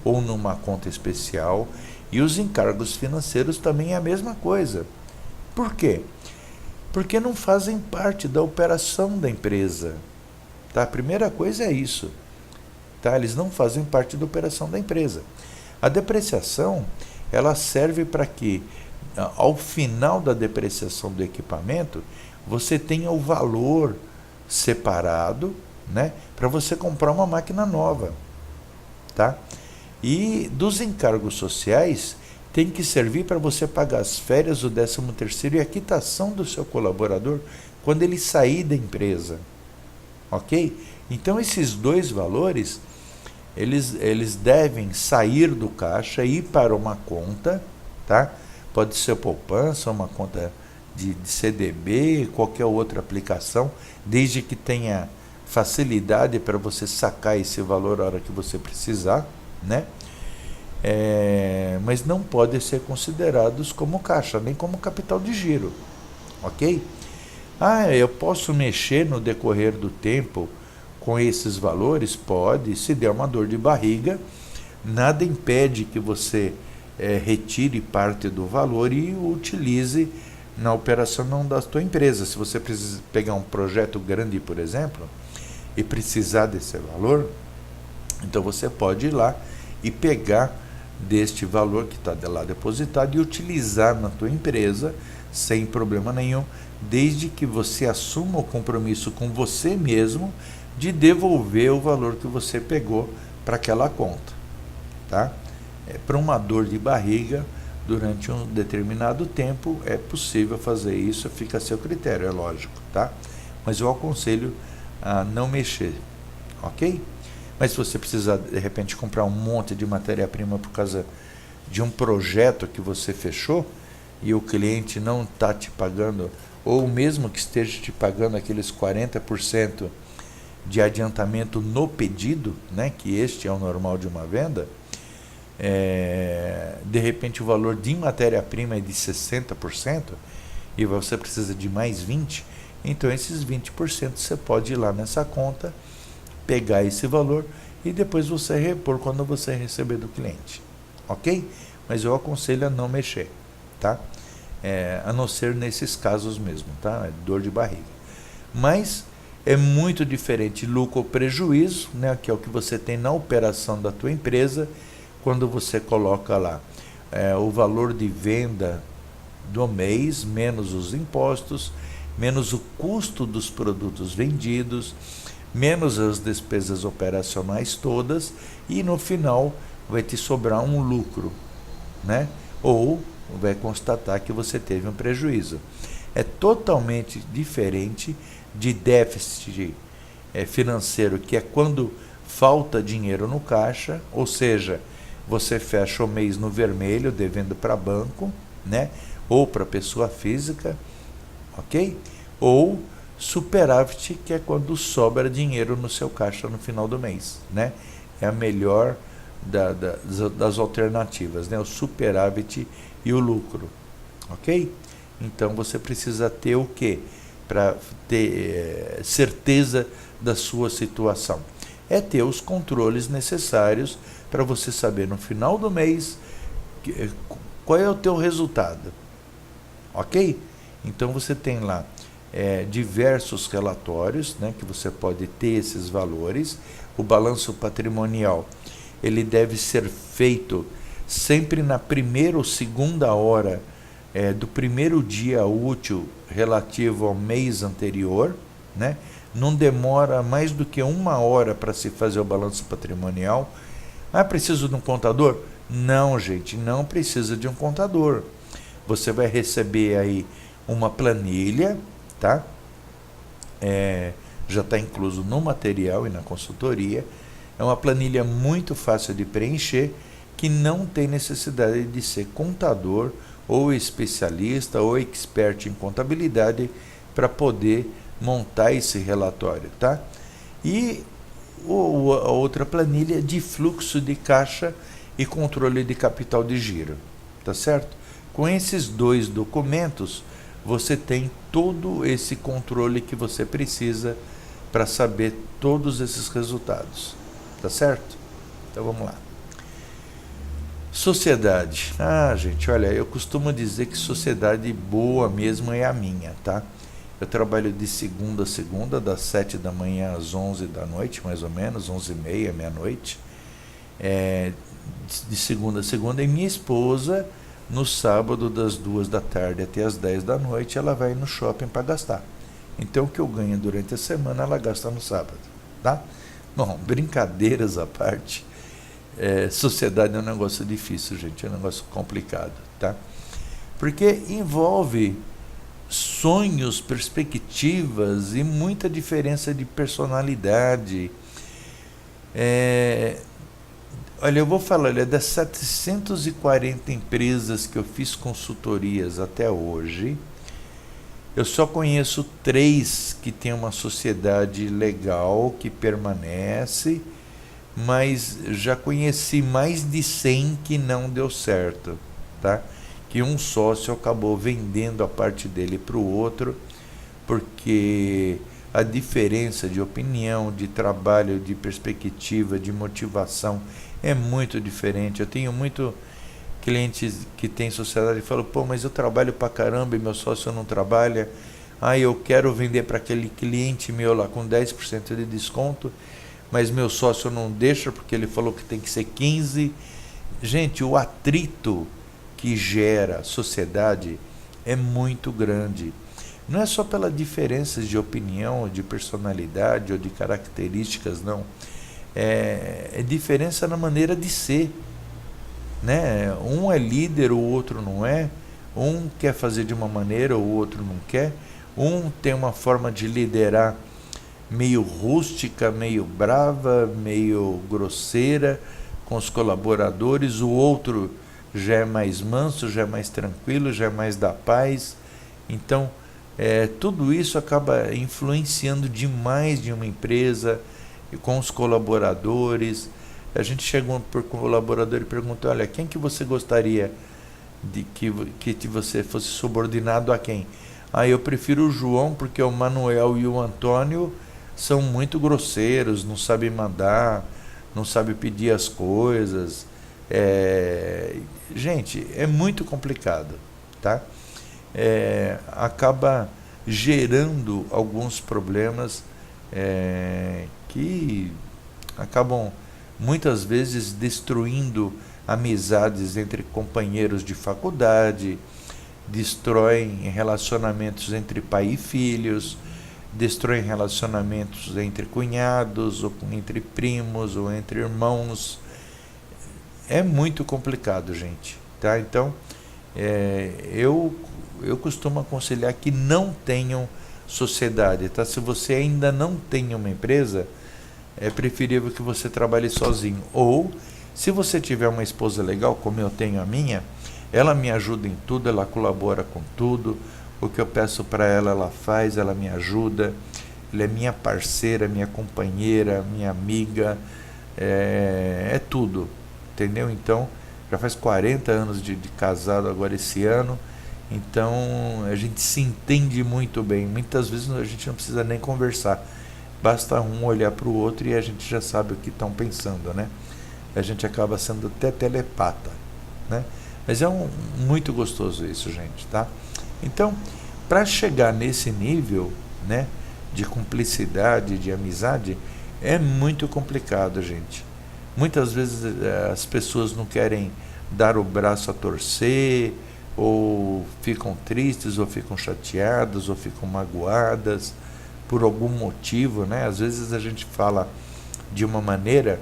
Speaker 2: ou numa conta especial, e os encargos financeiros também é a mesma coisa. Por quê? Porque não fazem parte da operação da empresa, tá? A primeira coisa é isso, tá? Eles não fazem parte da operação da empresa. A depreciação, ela serve para que ao final da depreciação do equipamento, você tenha o valor separado, né, para você comprar uma máquina nova, tá? E dos encargos sociais, tem que servir para você pagar as férias, o 13º e a quitação do seu colaborador quando ele sair da empresa, ok? Então esses 2 valores, eles devem sair do caixa e ir para uma conta, tá? Pode ser poupança, uma conta de CDB, qualquer outra aplicação, desde que tenha facilidade para você sacar esse valor a hora que você precisar, né? Mas não podem ser considerados como caixa, nem como capital de giro, ok? Eu posso mexer no decorrer do tempo com esses valores? Pode, se der uma dor de barriga, nada impede que você retire parte do valor e o utilize na operação da sua empresa. Se você precisa pegar um projeto grande, por exemplo, e precisar desse valor, então você pode ir lá e pegar deste valor que está lá depositado e utilizar na tua empresa sem problema nenhum, desde que você assuma o compromisso com você mesmo de devolver o valor que você pegou para aquela conta, tá? Para uma dor de barriga, durante um determinado tempo, é possível fazer isso, fica a seu critério, é lógico, tá? Mas eu aconselho a não mexer, ok? Mas se você precisar, de repente, comprar um monte de matéria-prima por causa de um projeto que você fechou e o cliente não está te pagando, ou mesmo que esteja te pagando aqueles 40% de adiantamento no pedido, né, que este é o normal de uma venda, de repente o valor de matéria-prima é de 60% e você precisa de mais 20%, então esses 20% você pode ir lá nessa conta, pegar esse valor e depois você repor quando você receber do cliente, ok? Mas eu aconselho a não mexer, tá? A não ser nesses casos mesmo, tá? Dor de barriga. Mas é muito diferente lucro ou prejuízo, né? Que é o que você tem na operação da tua empresa, quando você coloca lá o valor de venda do mês, menos os impostos, menos o custo dos produtos vendidos, menos as despesas operacionais todas, e no final vai te sobrar um lucro, né? Ou vai constatar que você teve um prejuízo. É totalmente diferente de déficit financeiro, que é quando falta dinheiro no caixa, ou seja, você fecha o mês no vermelho, devendo para banco, né? Ou para pessoa física, ok? Ou superávit, que é quando sobra dinheiro no seu caixa no final do mês, né? É a melhor das alternativas, né? O superávit e o lucro, ok? Então você precisa ter o quê? Para ter certeza da sua situação. É ter os controles necessários para você saber no final do mês qual é o teu resultado, ok? Então você tem lá diversos relatórios, né, que você pode ter esses valores. O balanço patrimonial, ele deve ser feito sempre na primeira ou segunda hora do primeiro dia útil relativo ao mês anterior, né? Não demora mais do que 1 hora para se fazer o balanço patrimonial. Preciso de um contador? Não, gente, não precisa de um contador. Você vai receber aí uma planilha, tá? Já está incluso no material e na consultoria. É uma planilha muito fácil de preencher, que não tem necessidade de ser contador ou especialista ou expert em contabilidade para poder montar esse relatório, tá? E a outra planilha de fluxo de caixa e controle de capital de giro, tá certo? Com esses 2 documentos, você tem todo esse controle que você precisa para saber todos esses resultados, tá certo? Então vamos lá. Sociedade. Gente, olha, eu costumo dizer que sociedade boa mesmo é a minha, tá? Eu trabalho de segunda a segunda, das 7 da manhã às 11 da noite, mais ou menos, 11h30, meia-noite. De segunda a segunda, e minha esposa, no sábado, das 2 da tarde até as 10 da noite, ela vai no shopping para gastar. Então, o que eu ganho durante a semana, ela gasta no sábado, tá? Bom, brincadeiras à parte, sociedade é um negócio difícil, gente, é um negócio complicado, tá? Porque envolve sonhos, perspectivas e muita diferença de personalidade. Olha, eu vou falar, das 740 empresas que eu fiz consultorias até hoje, eu só conheço 3 que tem uma sociedade legal, que permanece, mas já conheci mais de 100 que não deu certo, tá? Que um sócio acabou vendendo a parte dele para o outro, porque a diferença de opinião, de trabalho, de perspectiva, de motivação é muito diferente. Eu tenho muito clientes que têm sociedade e falam, mas eu trabalho pra caramba e meu sócio não trabalha. Eu quero vender para aquele cliente meu lá com 10% de desconto, mas meu sócio não deixa porque ele falou que tem que ser 15%. Gente, o atrito que gera sociedade é muito grande. Não é só pela diferença de opinião, de personalidade ou de características, não. É diferença na maneira de ser, né? Um é líder, o outro não é. Um quer fazer de uma maneira, o outro não quer. Um tem uma forma de liderar meio rústica, meio brava, meio grosseira com os colaboradores. O outro já é mais manso, já é mais tranquilo, já é mais da paz. Então, tudo isso acaba influenciando demais de uma empresa, com os colaboradores. A gente chega por colaborador e pergunta: olha, quem que você gostaria de que você fosse subordinado a quem? Eu prefiro o João, porque o Manuel e o Antônio são muito grosseiros, não sabem mandar, não sabem pedir as coisas. Gente, é muito complicado, tá? Acaba gerando alguns problemas que acabam muitas vezes destruindo amizades entre companheiros de faculdade, destroem relacionamentos entre pai e filhos, destroem relacionamentos entre cunhados, ou entre primos, ou entre irmãos. É muito complicado, gente, tá? Então, eu costumo aconselhar que não tenham sociedade, tá? Se você ainda não tem uma empresa, é preferível que você trabalhe sozinho. Ou, se você tiver uma esposa legal, como eu tenho a minha, ela me ajuda em tudo, ela colabora com tudo. O que eu peço para ela, ela faz, ela me ajuda. Ela é minha parceira, minha companheira, minha amiga, é tudo, entendeu? Então, já faz 40 anos de casado agora esse ano. Então, a gente se entende muito bem. Muitas vezes a gente não precisa nem conversar. Basta um olhar para o outro e a gente já sabe o que estão pensando, né? A gente acaba sendo até telepata, né? Mas é muito gostoso isso, gente, tá? Então, para chegar nesse nível, né, de cumplicidade, de amizade, é muito complicado, gente. Muitas vezes as pessoas não querem dar o braço a torcer, ou ficam tristes, ou ficam chateadas, ou ficam magoadas por algum motivo, né? Às vezes a gente fala de uma maneira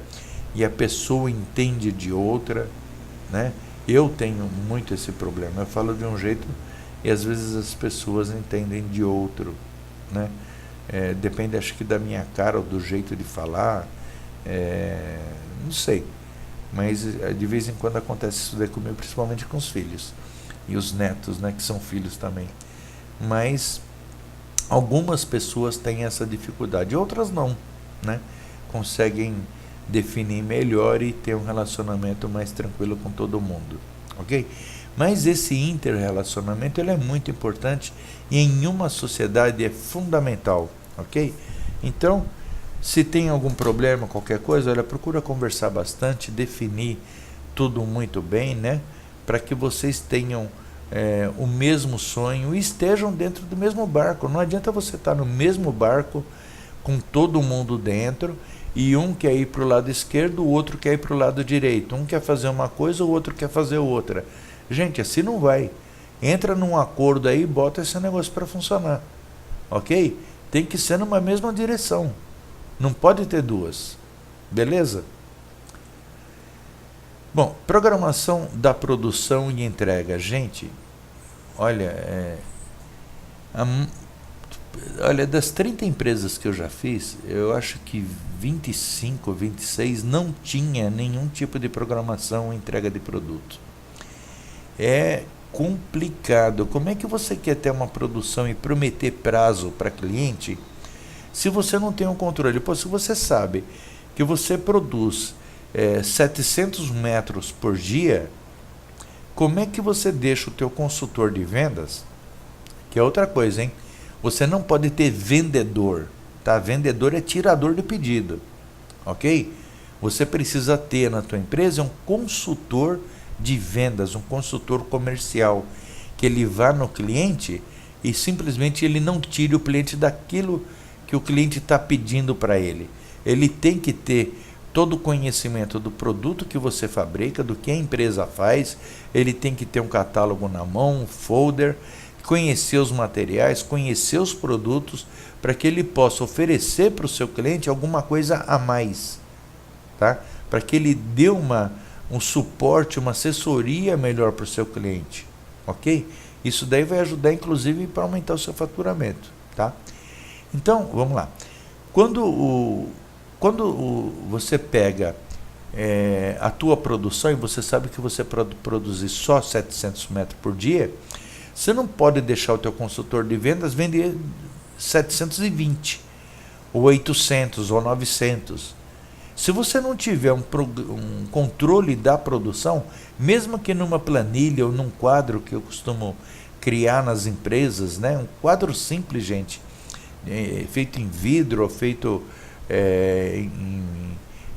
Speaker 2: e a pessoa entende de outra, né? Eu tenho muito esse problema. Eu falo de um jeito e às vezes as pessoas entendem de outro, né? Depende, acho que da minha cara ou do jeito de falar, não sei. Mas de vez em quando acontece isso daí comigo, principalmente com os filhos e os netos, né, que são filhos também. Mas algumas pessoas têm essa dificuldade, outras não, né? Conseguem definir melhor e ter um relacionamento mais tranquilo com todo mundo, ok? Mas esse inter-relacionamento, ele é muito importante e em uma sociedade é fundamental, ok? Então, se tem algum problema, qualquer coisa, olha, procura conversar bastante, definir tudo muito bem, né? Para que vocês tenham o mesmo sonho e estejam dentro do mesmo barco. Não adianta você estar no mesmo barco com todo mundo dentro e um quer ir para o lado esquerdo, o outro quer ir para o lado direito. Um quer fazer uma coisa, o outro quer fazer outra. Gente, assim não vai. Entra num acordo aí e bota esse negócio para funcionar, ok? Tem que ser numa mesma direção. Não pode ter duas, beleza? Bom, programação da produção e entrega. Gente, olha, das 30 empresas que eu já fiz, eu acho que 25, 26 não tinha nenhum tipo de programação e entrega de produto. É complicado. Como é que você quer ter uma produção e prometer prazo para cliente se você não tem um controle? Pô, se você sabe que você produz 700 metros por dia, como é que você deixa o teu consultor de vendas, que é outra coisa, hein? Você não pode ter vendedor, tá? Vendedor é tirador de pedido, ok? Você precisa ter na tua empresa um consultor de vendas, um consultor comercial, que ele vá no cliente e simplesmente ele não tire o cliente daquilo que o cliente está pedindo para ele. Ele tem que ter todo o conhecimento do produto que você fabrica, do que a empresa faz. Ele tem que ter um catálogo na mão, um folder, conhecer os materiais, conhecer os produtos, para que ele possa oferecer para o seu cliente alguma coisa a mais, tá? Para que ele dê um suporte, uma assessoria melhor para o seu cliente, ok? Isso daí vai ajudar, inclusive, para aumentar o seu faturamento, tá? Então, vamos lá. Quando você pega a tua produção e você sabe que você pode produzir só 700 metros por dia, você não pode deixar o teu consultor de vendas vender 720, ou 800, ou 900. Se você não tiver um controle da produção, mesmo que numa planilha ou num quadro que eu costumo criar nas empresas, né? Um quadro simples, gente, feito em vidro, ou feito em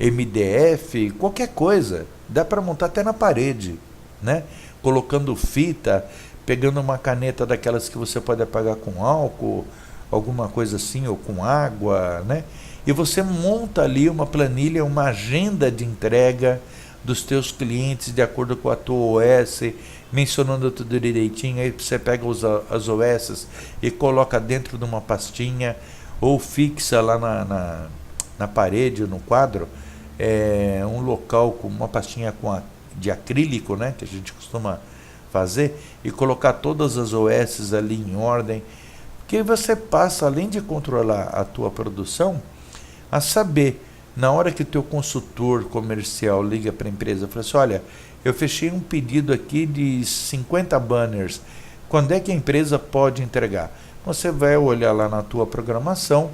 Speaker 2: MDF, qualquer coisa, dá para montar até na parede, né? Colocando fita, pegando uma caneta daquelas que você pode apagar com álcool, alguma coisa assim, ou com água, né? E você monta ali uma planilha, uma agenda de entrega dos teus clientes de acordo com a tua OS, mencionando tudo direitinho. Aí você pega as OS e coloca dentro de uma pastinha, ou fixa lá na parede, no quadro, um local com uma pastinha de acrílico, né, que a gente costuma fazer, e colocar todas as OS ali em ordem, que você passa, além de controlar a tua produção, a saber, na hora que o teu consultor comercial liga para a empresa e fala assim, olha, eu fechei um pedido aqui de 50 banners, quando é que a empresa pode entregar? Você vai olhar lá na tua programação,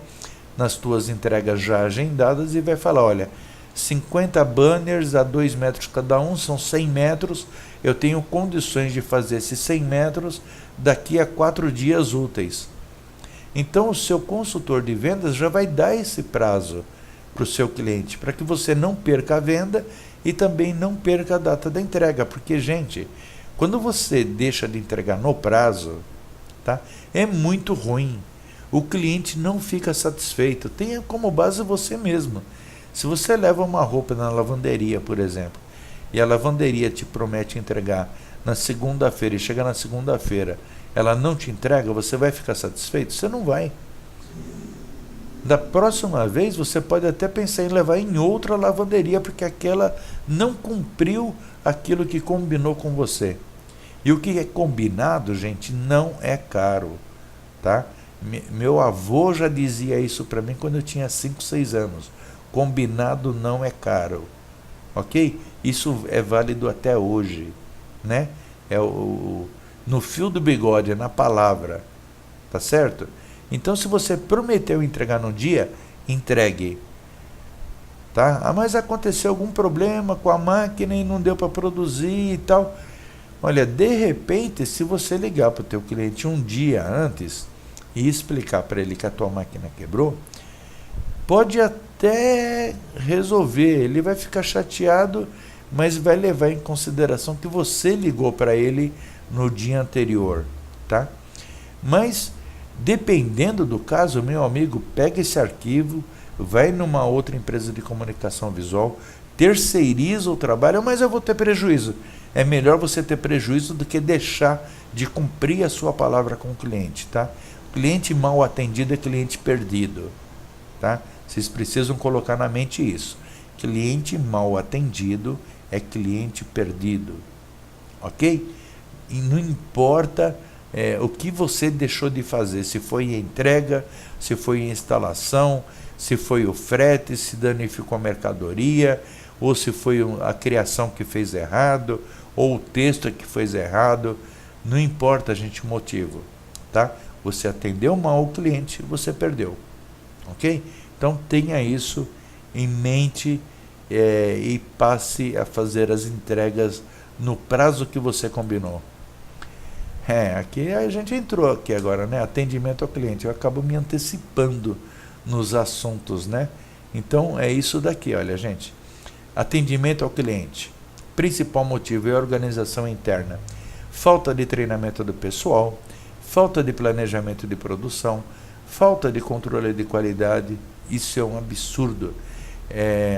Speaker 2: nas tuas entregas já agendadas, e vai falar, olha, 50 banners a 2 metros cada um, são 100 metros, eu tenho condições de fazer esses 100 metros daqui a 4 dias úteis. Então o seu consultor de vendas já vai dar esse prazo para o seu cliente, para que você não perca a venda e também não perca a data da entrega, porque, gente, quando você deixa de entregar no prazo, tá, é muito ruim. O cliente não fica satisfeito. Tenha como base você mesmo. Se você leva uma roupa na lavanderia, por exemplo, e a lavanderia te promete entregar na segunda-feira e chega na segunda-feira, ela não te entrega, você vai ficar satisfeito? Você não vai. Da próxima vez, você pode até pensar em levar em outra lavanderia, porque aquela não cumpriu aquilo que combinou com você. E o que é combinado, gente, não é caro, tá? Meu avô já dizia isso para mim quando eu tinha 5, 6 anos. Combinado não é caro, ok? Isso é válido até hoje, né? No fio do bigode, é na palavra, tá certo? Então, se você prometeu entregar no dia, entregue, tá? Ah, mas aconteceu algum problema com a máquina e não deu para produzir e tal. Olha, de repente, se você ligar para o teu cliente um dia antes e explicar para ele que a tua máquina quebrou, pode até resolver, ele vai ficar chateado, mas vai levar em consideração que você ligou para ele no dia anterior, tá? Mas, dependendo do caso, meu amigo, pega esse arquivo, vai numa outra empresa de comunicação visual, terceiriza o trabalho, mas eu vou ter prejuízo. É melhor você ter prejuízo do que deixar de cumprir a sua palavra com o cliente, tá? Cliente mal atendido é cliente perdido, tá? Vocês precisam colocar na mente isso. Cliente mal atendido é cliente perdido, ok? E não importa o que você deixou de fazer, se foi a entrega, se foi a instalação, se foi o frete, se danificou a mercadoria, ou se foi a criação que fez errado, ou o texto que fez errado, não importa, gente, o motivo, tá? Você atendeu mal o cliente, você perdeu, ok? Então tenha isso em mente e passe a fazer as entregas no prazo que você combinou. Aqui a gente entrou aqui agora, né? Atendimento ao cliente. Eu acabo me antecipando nos assuntos, né? Então é isso daqui, olha, gente. Atendimento ao cliente. Principal motivo é a organização interna. Falta de treinamento do pessoal, falta de planejamento de produção, falta de controle de qualidade. Isso é um absurdo.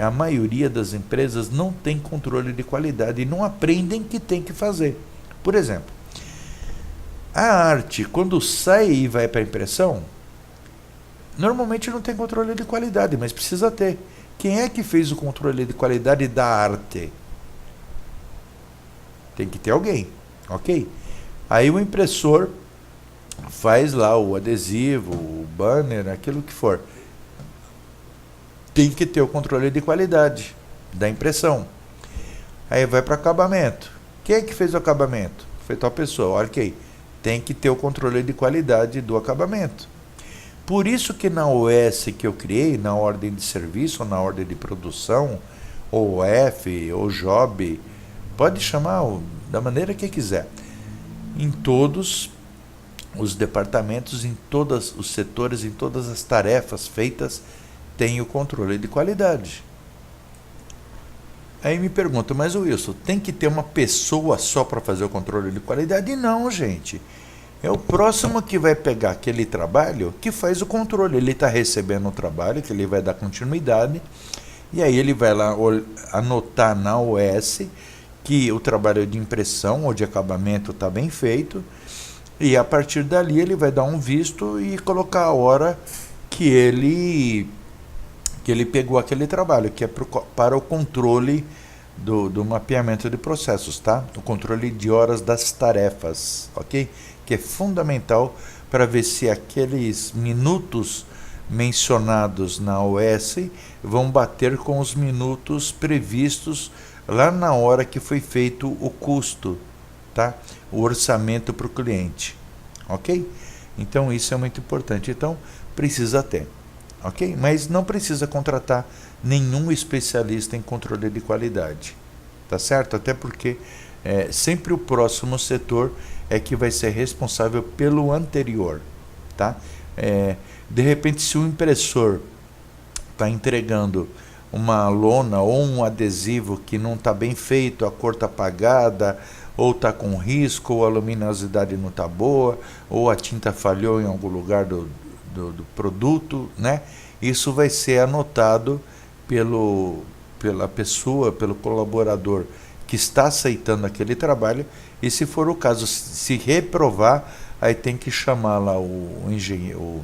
Speaker 2: A maioria das empresas não tem controle de qualidade e não aprendem que tem que fazer. Por exemplo, A arte, quando sai e vai para impressão, normalmente não tem controle de qualidade, mas precisa ter. Quem é que fez o controle de qualidade da arte? Tem que ter alguém, ok? Aí o impressor faz lá o adesivo, o banner, aquilo que for. Tem que ter o controle de qualidade da impressão. Aí vai para acabamento. Quem é que fez o acabamento? Foi tal pessoa, ok. Tem que ter o controle de qualidade do acabamento. Por isso que na OS que eu criei, na ordem de serviço, ou na ordem de produção, ou F, ou Job, pode chamar da maneira que quiser. Em todos os departamentos, em todos os setores, em todas as tarefas feitas, tem o controle de qualidade. Aí me pergunta, mas Wilson, tem que ter uma pessoa só para fazer o controle de qualidade? Não, gente. É o próximo que vai pegar aquele trabalho que faz o controle. Ele está recebendo o trabalho, que ele vai dar continuidade, e aí ele vai lá anotar na OS que o trabalho de impressão ou de acabamento está bem feito, e a partir dali ele vai dar um visto e colocar a hora que ele pegou aquele trabalho, que é para o controle do mapeamento de processos, tá? O controle de horas das tarefas, ok? Que é fundamental para ver se aqueles minutos mencionados na OS vão bater com os minutos previstos lá na hora que foi feito o custo, tá? O orçamento para o cliente, ok? Então isso é muito importante. Então precisa ter, ok? Mas não precisa contratar nenhum especialista em controle de qualidade, tá certo? Até porque sempre o próximo setor é que vai ser responsável pelo anterior, tá? De repente, se o impressor está entregando uma lona ou um adesivo que não está bem feito, a cor está apagada, ou está com risco, ou a luminosidade não está boa, ou a tinta falhou em algum lugar do produto, né? Isso vai ser anotado pela pessoa, pelo colaborador que está aceitando aquele trabalho, e se for o caso, se reprovar, aí tem que chamar lá o engenheiro,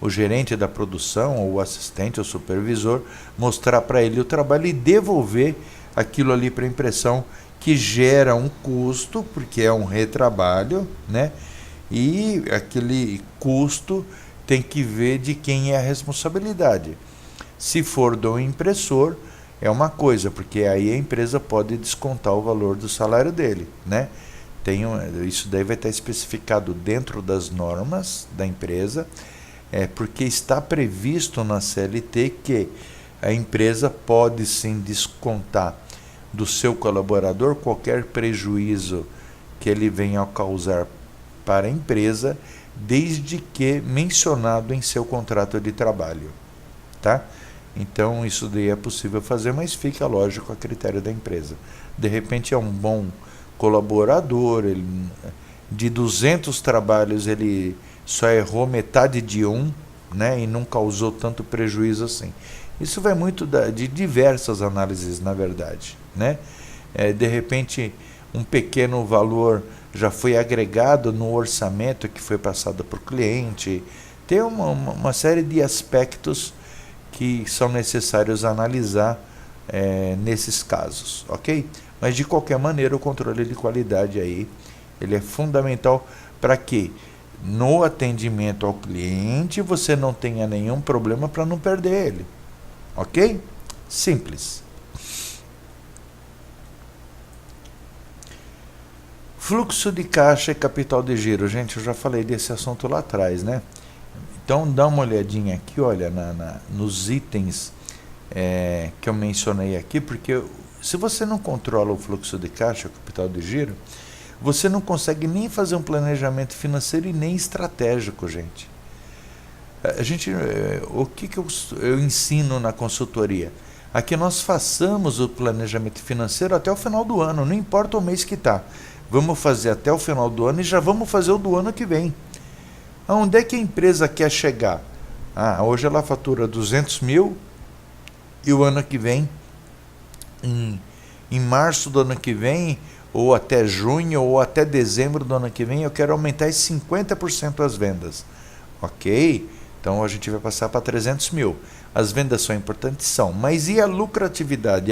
Speaker 2: o gerente da produção, ou o assistente, ou o supervisor, mostrar para ele o trabalho e devolver aquilo ali para impressão, que gera um custo, porque é um retrabalho, né? E aquele custo tem que ver de quem é a responsabilidade. Se for do impressor, é uma coisa, porque aí a empresa pode descontar o valor do salário dele, né? Isso daí vai estar especificado dentro das normas da empresa, porque está previsto na CLT que a empresa pode sim descontar do seu colaborador qualquer prejuízo que ele venha a causar para a empresa, desde que mencionado em seu contrato de trabalho, tá? Então isso daí é possível fazer, mas fica, lógico, a critério da empresa. De repente é um bom colaborador, de 200 trabalhos ele só errou metade de um, né, e não causou tanto prejuízo assim. Isso vai muito de diversas análises, na verdade, né? De repente um pequeno valor já foi agregado no orçamento que foi passado para o cliente. Tem uma série de aspectos que são necessários analisar nesses casos, ok? Mas de qualquer maneira o controle de qualidade aí, ele é fundamental para que no atendimento ao cliente você não tenha nenhum problema para não perder ele, ok? Simples. Fluxo de caixa e capital de giro. Gente, eu já falei desse assunto lá atrás, né? Então dá uma olhadinha aqui, olha, nos itens que eu mencionei aqui, porque se você não controla o fluxo de caixa, o capital de giro, você não consegue nem fazer um planejamento financeiro e nem estratégico, gente. O que eu ensino na consultoria? A que nós façamos o planejamento financeiro até o final do ano, não importa o mês que está. Vamos fazer até o final do ano e já vamos fazer o do ano que vem. Aonde é que a empresa quer chegar? Hoje ela fatura 200 mil e o ano que vem, em março do ano que vem, ou até junho, ou até dezembro do ano que vem, eu quero aumentar em 50% as vendas. Ok? Então a gente vai passar para 300 mil. As vendas são importantes? São. Mas e a lucratividade?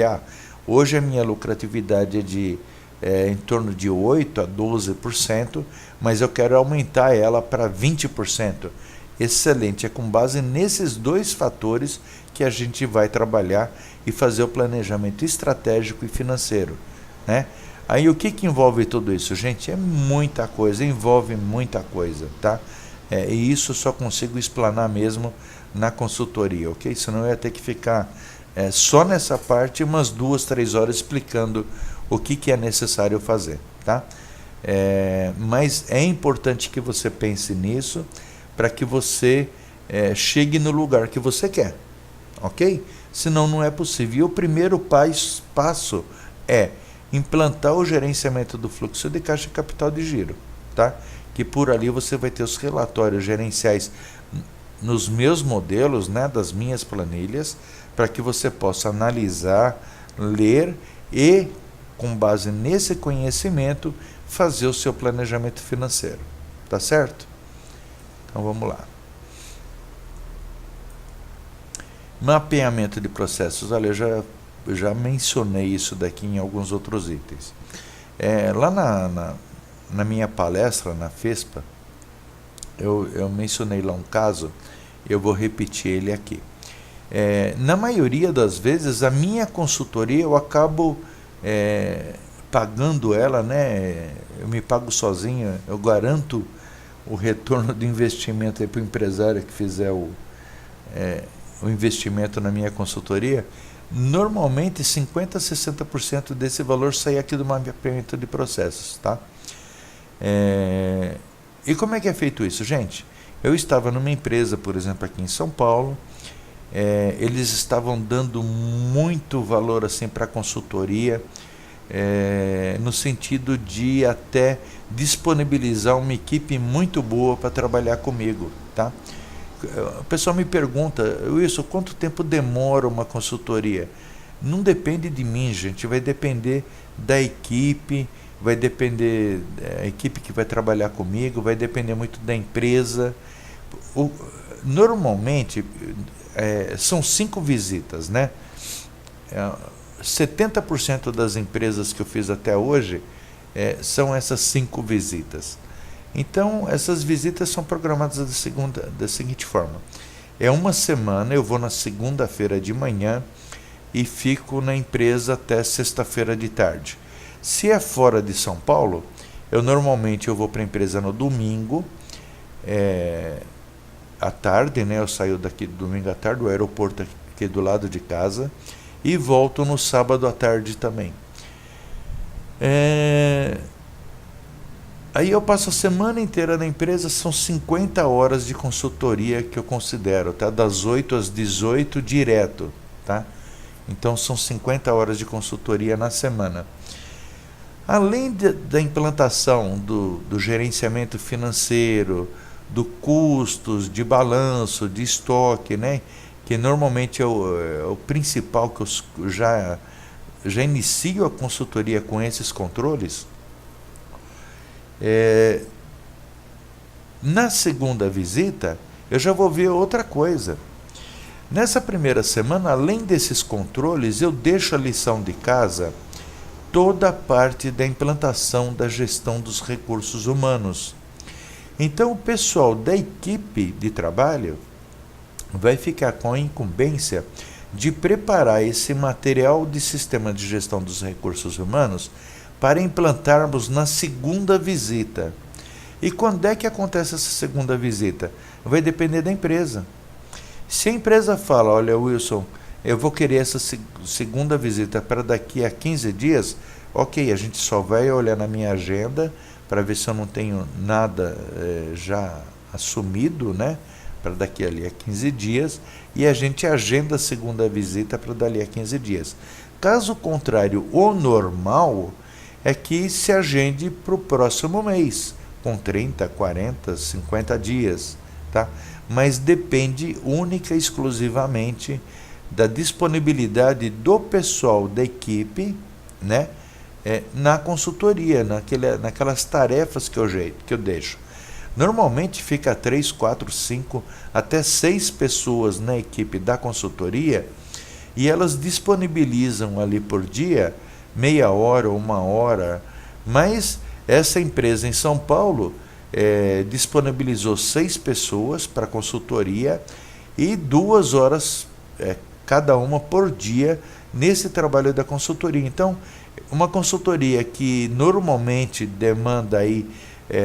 Speaker 2: Hoje a minha lucratividade é de em torno de 8% a 12%, mas eu quero aumentar ela para 20%. Excelente, é com base nesses dois fatores que a gente vai trabalhar e fazer o planejamento estratégico e financeiro, né? Aí o que envolve tudo isso, gente? É muita coisa, envolve muita coisa, tá? E isso eu só consigo explanar mesmo na consultoria, ok? Senão eu ia ter que ficar só nessa parte umas 2, 3 horas explicando o que é necessário fazer, tá? Mas é importante que você pense nisso para que você chegue no lugar que você quer, ok? Senão não é possível. E o primeiro passo é implantar o gerenciamento do fluxo de caixa e capital de giro, tá? Que por ali você vai ter os relatórios gerenciais nos meus modelos, né, das minhas planilhas, para que você possa analisar, ler e, com base nesse conhecimento, fazer o seu planejamento financeiro, tá certo? Então vamos lá. Mapeamento de processos. Olha, eu já mencionei isso daqui em alguns outros itens. Lá na minha palestra, na FESPA, eu mencionei lá um caso, eu vou repetir ele aqui. Na maioria das vezes, a minha consultoria, eu acabo pagando ela, né? Eu me pago sozinho, eu garanto o retorno do investimento para o empresário que fizer o investimento na minha consultoria. Normalmente 50% a 60% desse valor sai aqui do mapeamento de processos, tá? E como é que é feito isso, gente? Eu estava numa empresa, por exemplo, aqui em São Paulo, eles estavam dando muito valor assim para a consultoria, no sentido de até disponibilizar uma equipe muito boa para trabalhar comigo, tá? O pessoal me pergunta, Wilson, quanto tempo demora uma consultoria? Não depende de mim, gente, vai depender da equipe, vai depender da equipe que vai trabalhar comigo, vai depender muito da empresa. Normalmente, são 5 visitas, né? 70% das empresas que eu fiz até hoje são essas 5 visitas. Então, essas visitas são programadas da seguinte forma. Uma semana, eu vou na segunda-feira de manhã e fico na empresa até sexta-feira de tarde. Se é fora de São Paulo, normalmente eu vou para a empresa no domingo, à tarde, né? Eu saio daqui domingo à tarde, do aeroporto aqui do lado de casa, e volto no sábado à tarde também. Aí eu passo a semana inteira na empresa, são 50 horas de consultoria que eu considero, tá? Das 8 às 18 direto, tá? Então são 50 horas de consultoria na semana. Além da implantação do gerenciamento financeiro, do custos, de balanço, de estoque, né? Que normalmente é o principal, que eu já inicio a consultoria com esses controles. Na segunda visita, eu já vou ver outra coisa. Nessa primeira semana, além desses controles, eu deixo a lição de casa toda a parte da implantação da gestão dos recursos humanos. Então, o pessoal da equipe de trabalho vai ficar com a incumbência de preparar esse material de sistema de gestão dos recursos humanos para implantarmos na segunda visita. E quando é que acontece essa segunda visita? Vai depender da empresa. Se a empresa fala, olha, Wilson, eu vou querer essa segunda visita para daqui a 15 dias, ok, a gente só vai olhar na minha agenda para ver se eu não tenho nada já assumido, né, para daqui ali a 15 dias, e a gente agenda a segunda visita para dali a 15 dias. Caso contrário, o normal é que se agende para o próximo mês, com 30, 40, 50 dias, tá? Mas depende única e exclusivamente da disponibilidade do pessoal da equipe, né? na consultoria, naquelas tarefas que eu deixo. Normalmente fica 3, 4, 5, até 6 pessoas na equipe da consultoria e elas disponibilizam ali por dia meia hora ou 1 hora, mas essa empresa em São Paulo disponibilizou 6 pessoas para consultoria e 2 horas cada uma por dia nesse trabalho da consultoria. Então, uma consultoria que normalmente demanda aí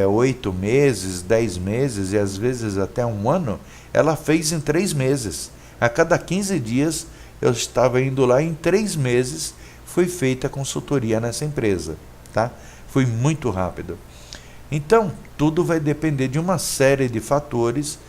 Speaker 2: 8 meses, 10 meses e às vezes até 1 ano, ela fez em 3 meses. A cada 15 dias eu estava indo lá, em 3 meses foi feita a consultoria nessa empresa, tá? Foi muito rápido. Então, tudo vai depender de uma série de fatores,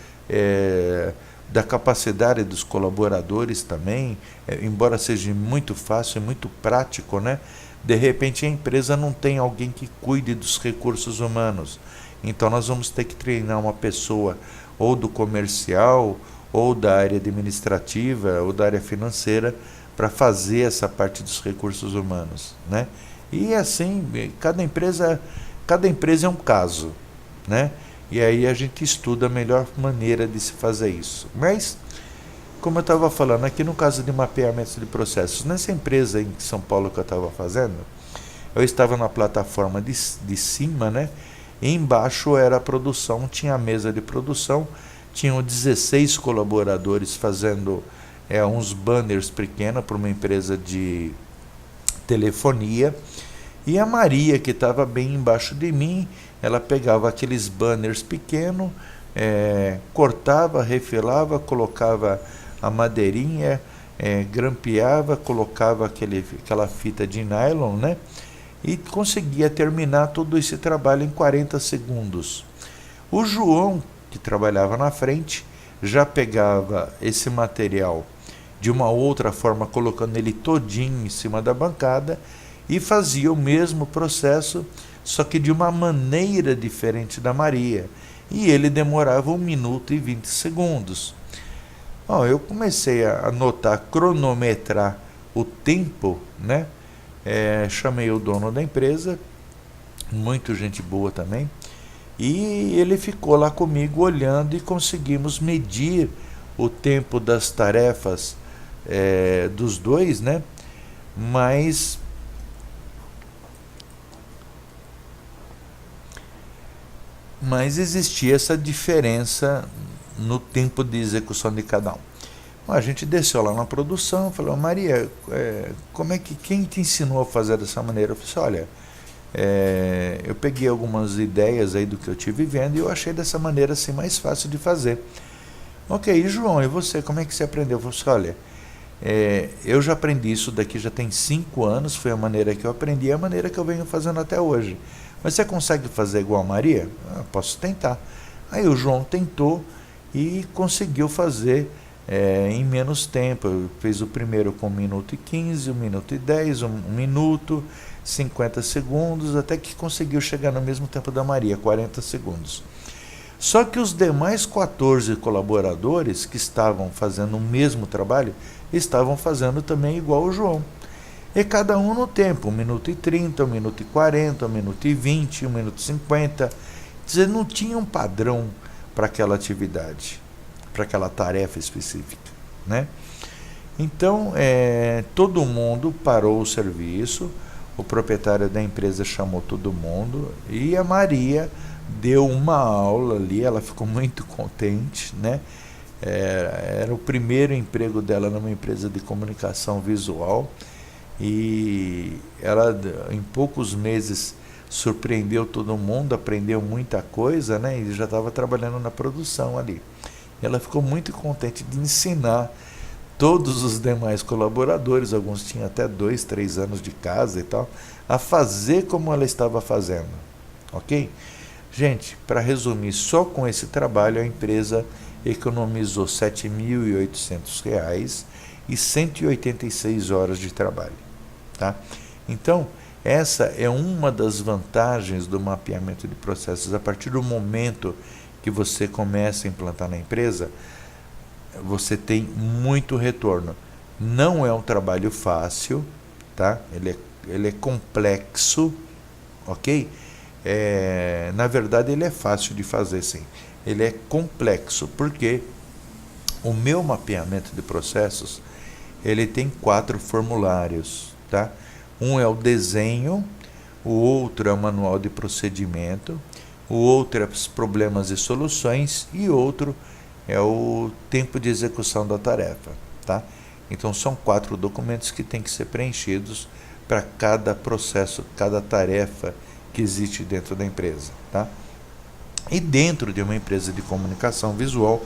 Speaker 2: da capacidade dos colaboradores também, embora seja muito fácil e muito prático, né? De repente a empresa não tem alguém que cuide dos recursos humanos. Então nós vamos ter que treinar uma pessoa ou do comercial, ou da área administrativa, ou da área financeira, para fazer essa parte dos recursos humanos, né? E assim, cada empresa é um caso, né? E aí a gente estuda a melhor maneira de se fazer isso. Mas, como eu estava falando, aqui no caso de mapeamento de processos, nessa empresa em São Paulo que eu estava fazendo, eu estava na plataforma de cima, né? E embaixo era a produção, tinha a mesa de produção, tinham 16 colaboradores fazendo uns banners pequenos para uma empresa de telefonia. E a Maria, que estava bem embaixo de mim, ela pegava aqueles banners pequenos, cortava, refilava, colocava a madeirinha, grampeava, colocava aquela fita de nylon, né? E conseguia terminar todo esse trabalho em 40 segundos. O João, que trabalhava na frente, já pegava esse material de uma outra forma, colocando ele todinho em cima da bancada, e fazia o mesmo processo, só que de uma maneira diferente da Maria. E ele demorava 1 minuto e 20 segundos. Bom, eu comecei a anotar, cronometrar o tempo, né? Chamei o dono da empresa, muito gente boa também, e ele ficou lá comigo olhando e conseguimos medir o tempo das tarefas dos dois, né? Mas existia essa diferença no tempo de execução de cada um. Bom, a gente desceu lá na produção, falou: Maria, quem te ensinou a fazer dessa maneira? Eu falei: olha, eu peguei algumas ideias aí do que eu tive vendo e eu achei dessa maneira assim mais fácil de fazer. Ok, e João, e você, como é que você aprendeu? Eu falei: olha, eu já aprendi isso daqui já tem 5 anos, foi a maneira que eu aprendi, a maneira que eu venho fazendo até hoje. Mas você consegue fazer igual a Maria? Posso tentar. Aí o João tentou e conseguiu fazer em menos tempo. Eu fiz o primeiro com 1 minuto e 15, 1 minuto e 10, 1 minuto, 50 segundos, até que conseguiu chegar no mesmo tempo da Maria, 40 segundos. Só que os demais 14 colaboradores que estavam fazendo o mesmo trabalho, estavam fazendo também igual o João. E cada um no tempo, 1 minuto e 30, 1 minuto e 40, 1 minuto e 20, 1 minuto e 50. Quer dizer, não tinha um padrão para aquela atividade, para aquela tarefa específica, né? Então, todo mundo parou o serviço, o proprietário da empresa chamou todo mundo e a Maria deu uma aula ali, ela ficou muito contente, né? Era o primeiro emprego dela numa empresa de comunicação visual. E ela, em poucos meses, surpreendeu todo mundo, aprendeu muita coisa, né? E já estava trabalhando na produção ali. Ela ficou muito contente de ensinar todos os demais colaboradores, alguns tinham até 2, 3 anos de casa e tal, a fazer como ela estava fazendo, ok? Gente, para resumir, só com esse trabalho a empresa economizou R$ 7.800 e 186 horas de trabalho. Tá? Então, essa é uma das vantagens do mapeamento de processos. A partir do momento que você começa a implantar na empresa, você tem muito retorno. Não é um trabalho fácil, tá? Ele ele é complexo, ok? Na verdade ele é fácil de fazer, sim. Ele é complexo, porque o meu mapeamento de processos, ele tem 4 formulários, tá? Um é o desenho, o outro é o manual de procedimento, o outro é os problemas e soluções, e outro é o tempo de execução da tarefa, tá? Então são 4 documentos que têm que ser preenchidos para cada processo, cada tarefa que existe dentro da empresa, tá? E dentro de uma empresa de comunicação visual,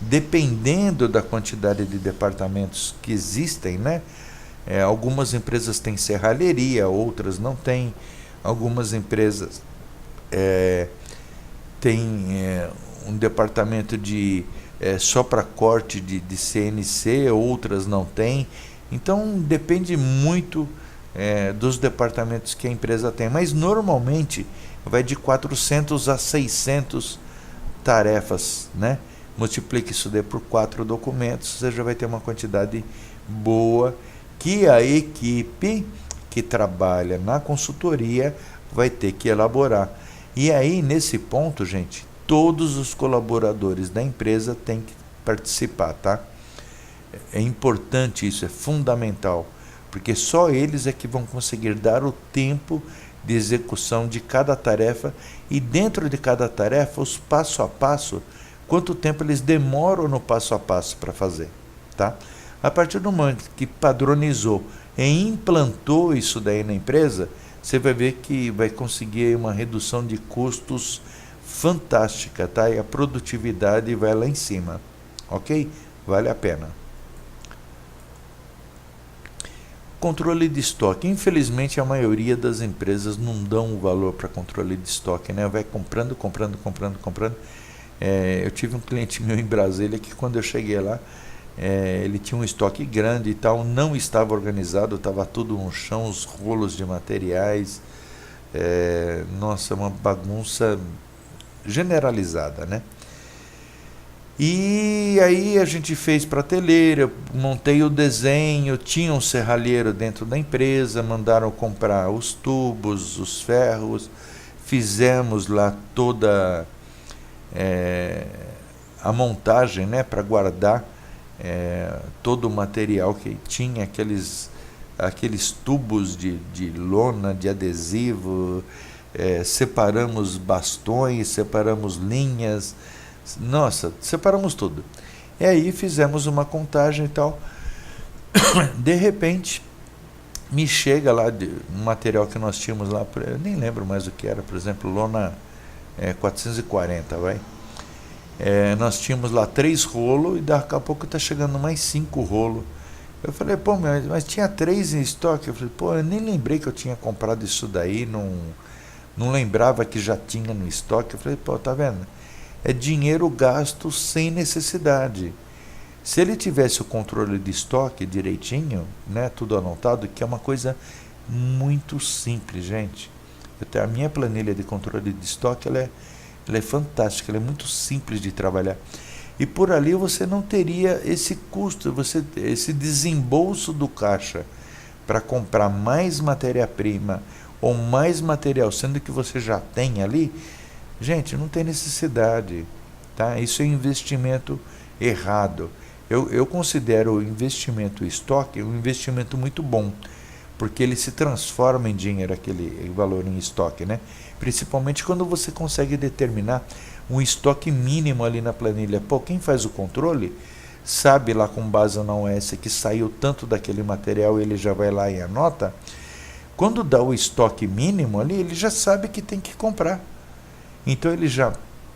Speaker 2: dependendo da quantidade de departamentos que existem, né? Algumas empresas têm serralheria, outras não têm. Algumas empresas têm um departamento só para corte de CNC, outras não têm. Então depende muito dos departamentos que a empresa tem, mas normalmente vai de 400 a 600 tarefas, né? Multiplique isso daí por 4 documentos, você já vai ter uma quantidade boa que a equipe que trabalha na consultoria vai ter que elaborar. E aí, nesse ponto, gente, todos os colaboradores da empresa têm que participar, tá? É importante isso, é fundamental, porque só eles é que vão conseguir dar o tempo de execução de cada tarefa, e dentro de cada tarefa, os passo a passo, quanto tempo eles demoram no passo a passo para fazer, tá? A partir do momento que padronizou e implantou isso daí na empresa, você vai ver que vai conseguir uma redução de custos fantástica, tá? E a produtividade vai lá em cima, ok? Vale a pena. Controle de estoque. Infelizmente, a maioria das empresas não dão o valor para controle de estoque, né? Vai comprando. Eu tive um cliente meu em Brasília que, quando eu cheguei lá, ele tinha um estoque grande e tal, não estava organizado, estava tudo no chão, os rolos de materiais. Nossa, uma bagunça generalizada, né? E aí a gente fez prateleira, montei o desenho, tinha um serralheiro dentro da empresa, mandaram comprar os tubos, os ferros, fizemos lá toda a montagem, né, para guardar todo o material que tinha, aqueles tubos de lona, de adesivo, separamos bastões, separamos linhas. Nossa, separamos tudo. E aí fizemos uma contagem e tal. De repente, me chega lá um material que nós tínhamos lá, eu nem lembro mais o que era, por exemplo, lona 440, vai. Nós tínhamos lá 3 rolos e daqui a pouco está chegando mais 5 rolos. Eu falei, pô, mas tinha 3 em estoque. Eu falei, pô, eu nem lembrei que eu tinha comprado isso daí, não lembrava que já tinha no estoque. Eu falei, pô, tá vendo? É dinheiro gasto sem necessidade. Se ele tivesse o controle de estoque direitinho, né, tudo anotado, que é uma coisa muito simples, gente. A minha planilha de controle de estoque, ela é fantástica, ela é muito simples de trabalhar. E por ali você não teria esse custo, esse desembolso do caixa para comprar mais matéria-prima ou mais material, sendo que você já tem ali. Gente, não tem necessidade, tá? Isso é investimento errado. Eu considero o investimento estoque um investimento muito bom, porque ele se transforma em dinheiro, aquele valor em estoque, né? Principalmente quando você consegue determinar um estoque mínimo ali na planilha. Pô, quem faz o controle sabe lá com base na OS que saiu tanto daquele material, ele já vai lá e anota. Quando dá o estoque mínimo ali, ele já sabe que tem que comprar. Então ele já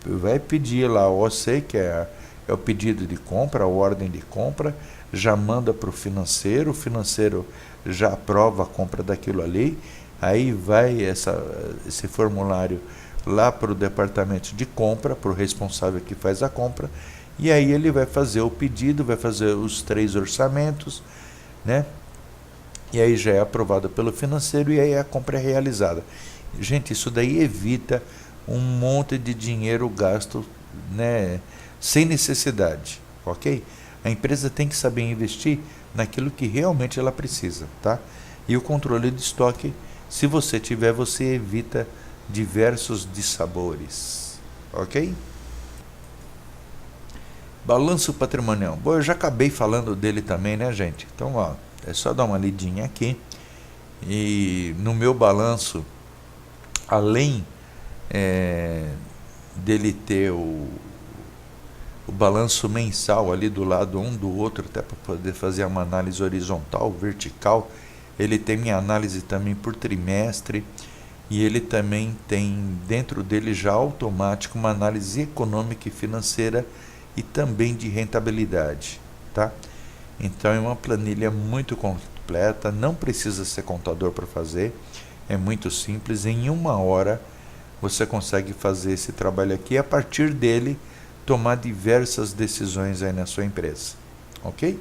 Speaker 2: vai pedir lá o OC, que é o pedido de compra, a ordem de compra, já manda para o financeiro já aprova a compra daquilo ali, aí vai esse formulário lá para o departamento de compra, para o responsável que faz a compra, e aí ele vai fazer o pedido, vai fazer os 3 orçamentos, né? E aí já é aprovado pelo financeiro e aí a compra é realizada. Gente, isso daí evita um monte de dinheiro gasto, né, sem necessidade, ok? A empresa tem que saber investir naquilo que realmente ela precisa, tá? E o controle de estoque, se você tiver, você evita diversos dissabores, ok? Balanço patrimonial. Bom, eu já acabei falando dele também, né, gente? Então, ó, é só dar uma lidinha aqui. E no meu balanço, além dele ter o balanço mensal ali do lado um do outro, até para poder fazer uma análise horizontal, vertical, ele tem minha análise também por trimestre, e ele também tem dentro dele já automático uma análise econômica e financeira e também de rentabilidade, tá? Então é uma planilha muito completa, não precisa ser contador para fazer, é muito simples, em 1 hora você consegue fazer esse trabalho aqui e a partir dele tomar diversas decisões aí na sua empresa, ok?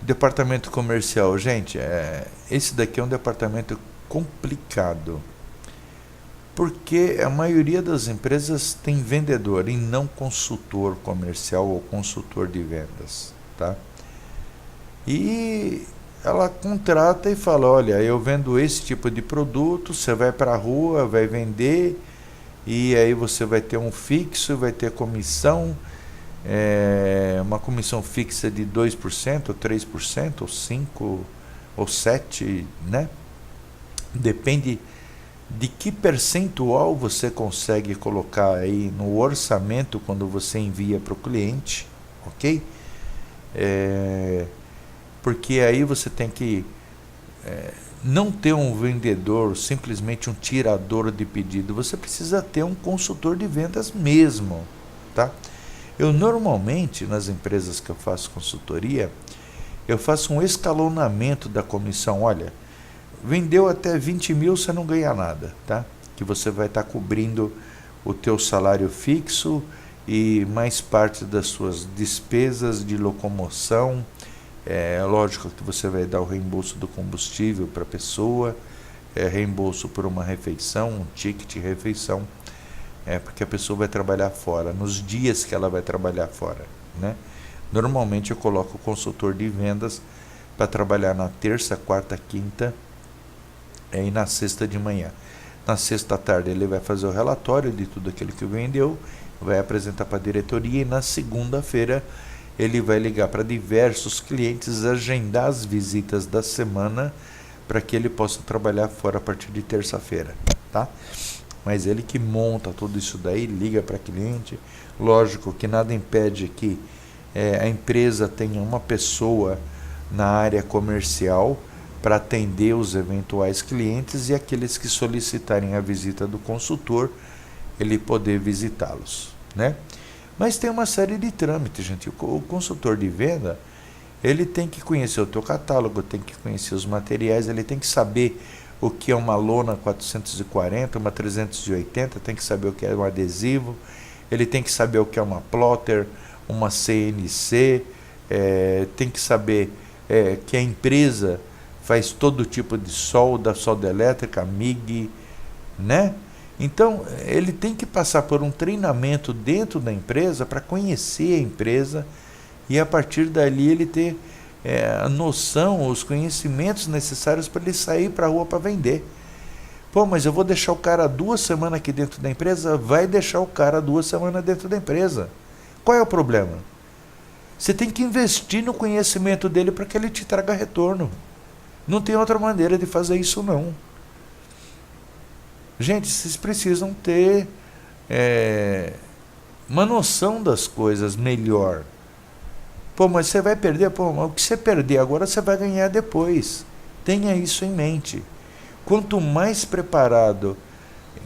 Speaker 2: Departamento comercial, gente, esse daqui é um departamento complicado, porque a maioria das empresas tem vendedor e não consultor comercial ou consultor de vendas, tá? E ela contrata e fala, olha, eu vendo esse tipo de produto, você vai para a rua, vai vender, e aí você vai ter um fixo, vai ter comissão, uma comissão fixa de 2%, ou 3%, ou 5%, ou 7%, né? Depende de que percentual você consegue colocar aí no orçamento quando você envia para o cliente, ok? Porque aí você tem que não ter um vendedor, simplesmente um tirador de pedido, você precisa ter um consultor de vendas mesmo, tá? Eu normalmente, nas empresas que eu faço consultoria, eu faço um escalonamento da comissão. Olha, vendeu até 20 mil, você não ganha nada, tá? Que você vai estar cobrindo o teu salário fixo e mais parte das suas despesas de locomoção. É lógico que você vai dar o reembolso do combustível para a pessoa, reembolso por uma refeição, um ticket de refeição, porque a pessoa vai trabalhar fora, nos dias que ela vai trabalhar fora, né? Normalmente eu coloco o consultor de vendas para trabalhar na terça, quarta, quinta e na sexta de manhã. Na sexta à tarde ele vai fazer o relatório de tudo aquilo que vendeu, vai apresentar para a diretoria e na segunda-feira ele vai ligar para diversos clientes, agendar as visitas da semana para que ele possa trabalhar fora a partir de terça-feira, tá? Mas ele que monta tudo isso daí, liga para cliente. Lógico que nada impede que a empresa tenha uma pessoa na área comercial para atender os eventuais clientes e aqueles que solicitarem a visita do consultor, ele poder visitá-los, né? Mas tem uma série de trâmites, gente. O consultor de venda, ele tem que conhecer o teu catálogo, tem que conhecer os materiais, ele tem que saber o que é uma lona 440, uma 380, tem que saber o que é um adesivo, ele tem que saber o que é uma plotter, uma CNC, tem que saber que a empresa faz todo tipo de solda elétrica, MIG, né? Então, ele tem que passar por um treinamento dentro da empresa para conhecer a empresa e a partir dali ele ter a noção, os conhecimentos necessários para ele sair para a rua para vender. Pô, mas eu vou deixar o cara 2 semanas aqui dentro da empresa? Vai deixar o cara 2 semanas dentro da empresa. Qual é o problema? Você tem que investir no conhecimento dele para que ele te traga retorno. Não tem outra maneira de fazer isso não. Gente, vocês precisam ter uma noção das coisas melhor. Pô, mas você vai perder? Pô, mas o que você perder agora você vai ganhar depois. Tenha isso em mente. Quanto mais preparado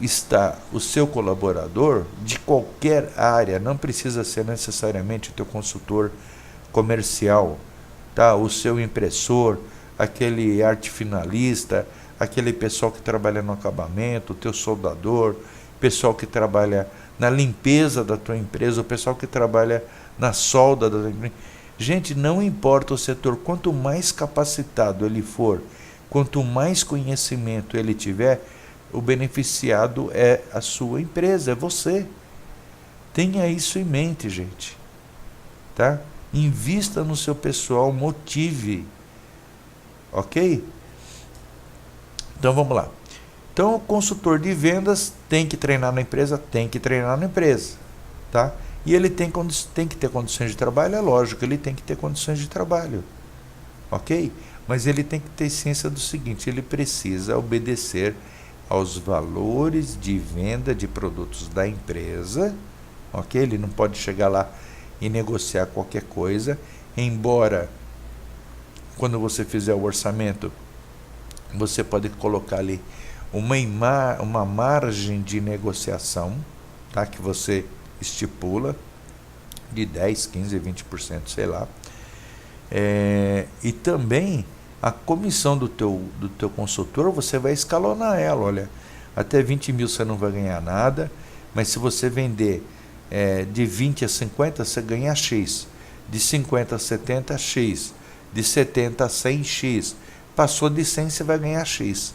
Speaker 2: está o seu colaborador, de qualquer área, não precisa ser necessariamente o teu consultor comercial, tá? O seu impressor, aquele arte finalista, aquele pessoal que trabalha no acabamento, o teu soldador, pessoal que trabalha na limpeza da tua empresa, o pessoal que trabalha na solda da tua empresa. Gente, não importa o setor, quanto mais capacitado ele for, quanto mais conhecimento ele tiver, o beneficiado é a sua empresa, é você. Tenha isso em mente, gente. Tá? invista no seu pessoal, motive, ok? Então vamos lá. Então o consultor de vendas tem que treinar na empresa, tá? E ele tem que ter condições de trabalho, é lógico, ele tem que ter condições de trabalho, ok? Mas ele tem que ter ciência do seguinte, ele precisa obedecer aos valores de venda de produtos da empresa, ok? Ele não pode chegar lá e negociar qualquer coisa, embora quando você fizer o orçamento, você pode colocar ali uma margem de negociação, tá? Que você estipula de 10, 15, 20%, sei lá. E também a comissão do teu consultor, você vai escalonar ela. Olha, até 20 mil você não vai ganhar nada, mas se você vender de 20 a 50, você ganha X. De 50 a 70, X. De 70 a 100, X. Passou de 100, você vai ganhar X.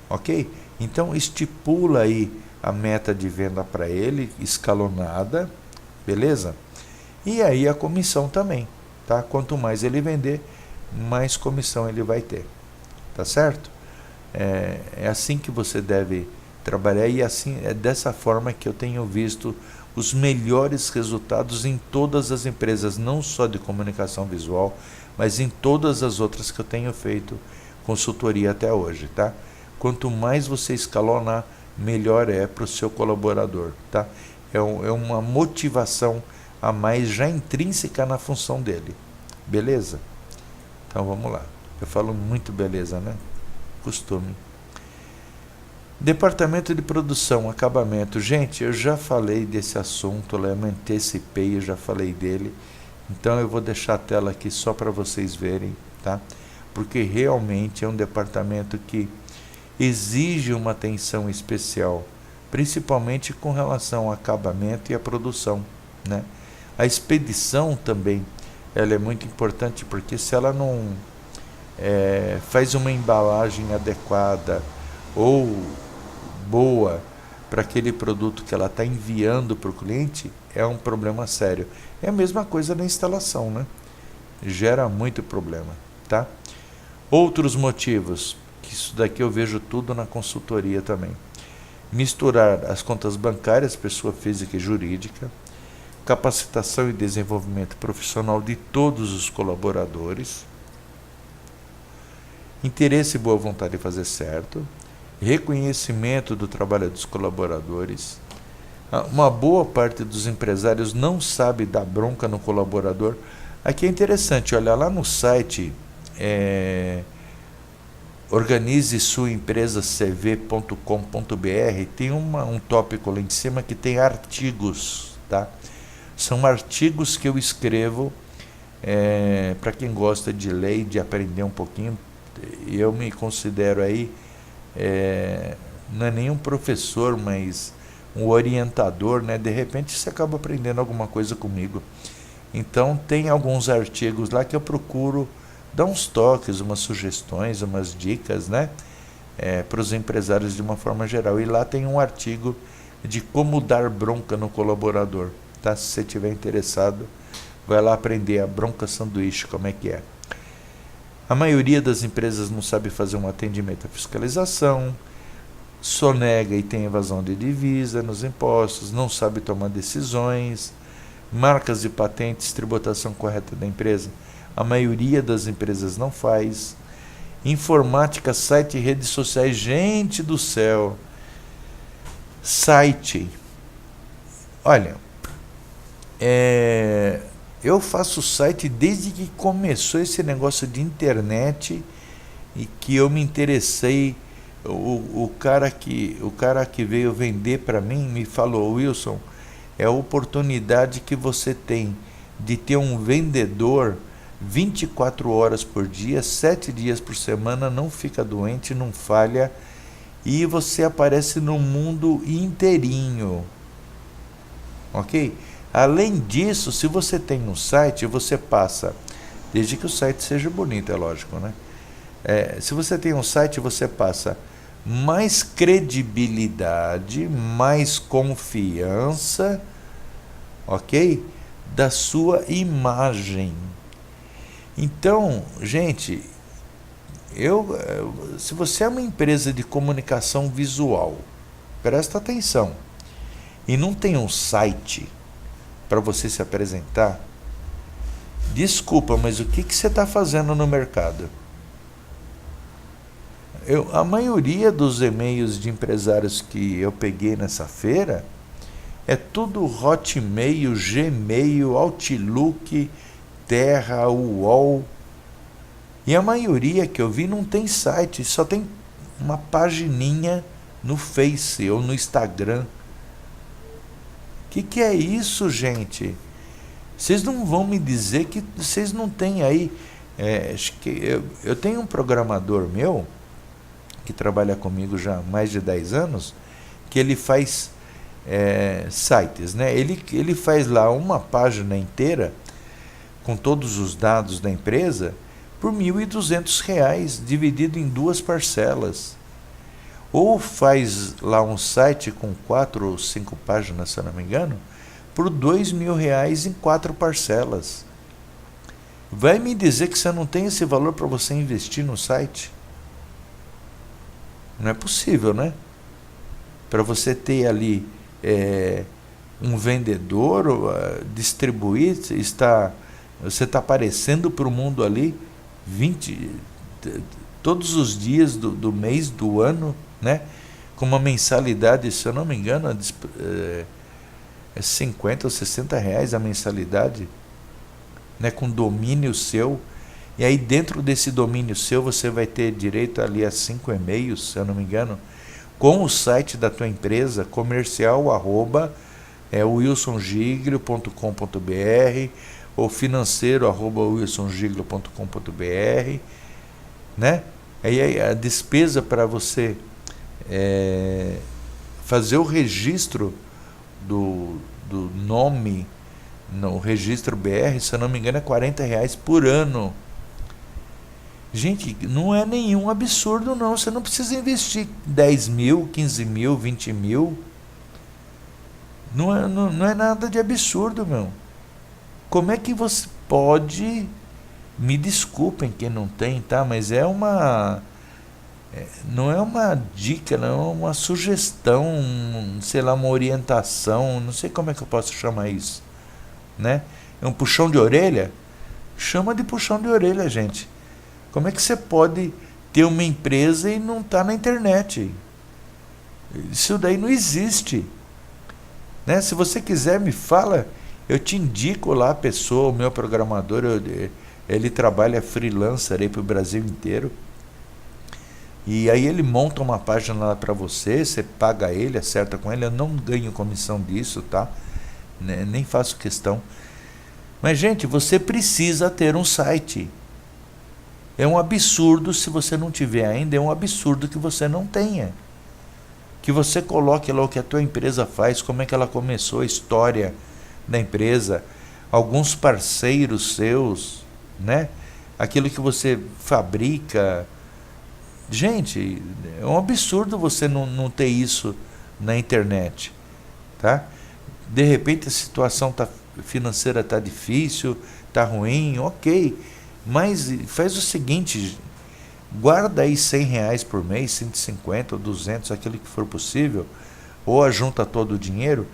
Speaker 2: Ok? Então, estipula aí a meta de venda para ele, escalonada, beleza? E aí a comissão também, tá? Quanto mais ele vender, mais comissão ele vai ter, tá certo? É assim que você deve trabalhar e assim é dessa forma que eu tenho visto os melhores resultados em todas as empresas, não só de comunicação visual, mas em todas as outras que eu tenho feito consultoria até hoje, tá? Quanto mais você escalonar, melhor é para o seu colaborador, tá? É uma motivação a mais já intrínseca na função dele, beleza? Então vamos lá, eu falo muito beleza, né? Costume. Departamento de produção, acabamento. Gente, eu já falei desse assunto, eu me antecipei, eu já falei dele. Então eu vou deixar a tela aqui só para vocês verem, tá? Porque realmente é um departamento que exige uma atenção especial, principalmente com relação ao acabamento e à produção, né? A expedição também, ela é muito importante, porque se ela não faz uma embalagem adequada ou boa para aquele produto que ela está enviando para o cliente, é um problema sério. É a mesma coisa na instalação, né? Gera muito problema, tá? Outros motivos, que isso daqui eu vejo tudo na consultoria também. Misturar as contas bancárias, pessoa física e jurídica, capacitação e desenvolvimento profissional de todos os colaboradores, interesse e boa vontade de fazer certo, reconhecimento do trabalho dos colaboradores. Uma boa parte dos empresários não sabe dar bronca no colaborador. Aqui é interessante, olha lá no site organizesuaempresacv.com.br, tem um tópico lá em cima que tem artigos, tá? São artigos que eu escrevo para quem gosta de ler e de aprender um pouquinho. Eu me considero aí não é nenhum professor, mas um orientador, né? De repente você acaba aprendendo alguma coisa comigo. Então tem alguns artigos lá que eu procuro dar uns toques, umas sugestões, umas dicas, né? Para os empresários de uma forma geral. E lá tem um artigo de como dar bronca no colaborador, tá? Se você estiver interessado, vai lá aprender a bronca sanduíche, como é que é. A maioria das empresas não sabe fazer um atendimento à fiscalização, sonega e tem evasão de divisa nos impostos, não sabe tomar decisões, marcas e patentes, tributação correta da empresa. A maioria das empresas não faz. Informática, site e redes sociais. Gente do céu! Site. Olha, eu faço site desde que começou esse negócio de internet e que eu me interessei. O cara que veio vender para mim me falou: Wilson, é a oportunidade que você tem de ter um vendedor 24 horas por dia, 7 dias por semana, não fica doente, não falha, e você aparece no mundo inteirinho, ok? Além disso, se você tem um site, você passa, desde que o site seja bonito, é lógico, né? Se você tem um site, você passa mais credibilidade, mais confiança, ok? da sua imagem. Então, gente, se você é uma empresa de comunicação visual, presta atenção, e não tem um site para você se apresentar, desculpa, mas o que você está fazendo no mercado? A maioria dos e-mails de empresários que eu peguei nessa feira é tudo Hotmail, Gmail, Outlook, Terra, UOL. E a maioria que eu vi não tem site, só tem uma pagininha no Face ou no Instagram. Que é isso, gente? Vocês não vão me dizer que vocês não têm aí... acho que eu tenho um programador meu, que trabalha comigo já há mais de 10 anos, que ele faz sites, né? Ele faz lá uma página inteira, com todos os dados da empresa, por R$ 1.200, dividido em 2 parcelas. Ou faz lá um site com 4 ou 5 páginas, se eu não me engano, por R$ 2.000 em 4 parcelas. Vai me dizer que você não tem esse valor para você investir no site? Não é possível, né? Para você ter ali um vendedor, distribuir, você está aparecendo para o mundo ali 20, todos os dias do mês, do ano, né? Com uma mensalidade, se eu não me engano, é 50 ou 60 reais a mensalidade, né? Com domínio seu. E aí dentro desse domínio seu você vai ter direito ali a 5 e-mails, se eu não me engano, com o site da tua empresa, comercial @wilsongiglio.com.br ou financeiro @wilsongiglio.com.br, né? Aí a despesa para você fazer o registro do nome no registro BR, se eu não me engano, é R$ 40 por ano. Gente, não é nenhum absurdo, não. Você não precisa investir 10 mil, 15 mil, 20 mil. Não é nada de absurdo, meu. Como é que você pode... Me desculpem quem não tem, tá? Mas não é uma dica, não é uma sugestão, sei lá, uma orientação, não sei como é que eu posso chamar isso, né? É um puxão de orelha? Chama de puxão de orelha, gente. Como é que você pode ter uma empresa e não estar na internet? Isso daí não existe, né? Se você quiser, me fala, eu te indico lá a pessoa, o meu programador, ele trabalha freelancer aí para o Brasil inteiro. E aí ele monta uma página lá para você, você paga ele, acerta com ele. Eu não ganho comissão disso, tá? Nem faço questão. Mas, gente, você precisa ter um site. É um absurdo se você não tiver ainda, é um absurdo que você não tenha. Que você coloque lá o que a tua empresa faz, como é que ela começou, a história da empresa, alguns parceiros seus, né? Aquilo que você fabrica. Gente, é um absurdo você não ter isso na internet, tá? De repente a situação financeira está difícil, está ruim, ok. Mas faz o seguinte, guarda aí R$ 100 por mês, 150 ou 200, aquilo que for possível, ou ajunta todo o dinheiro,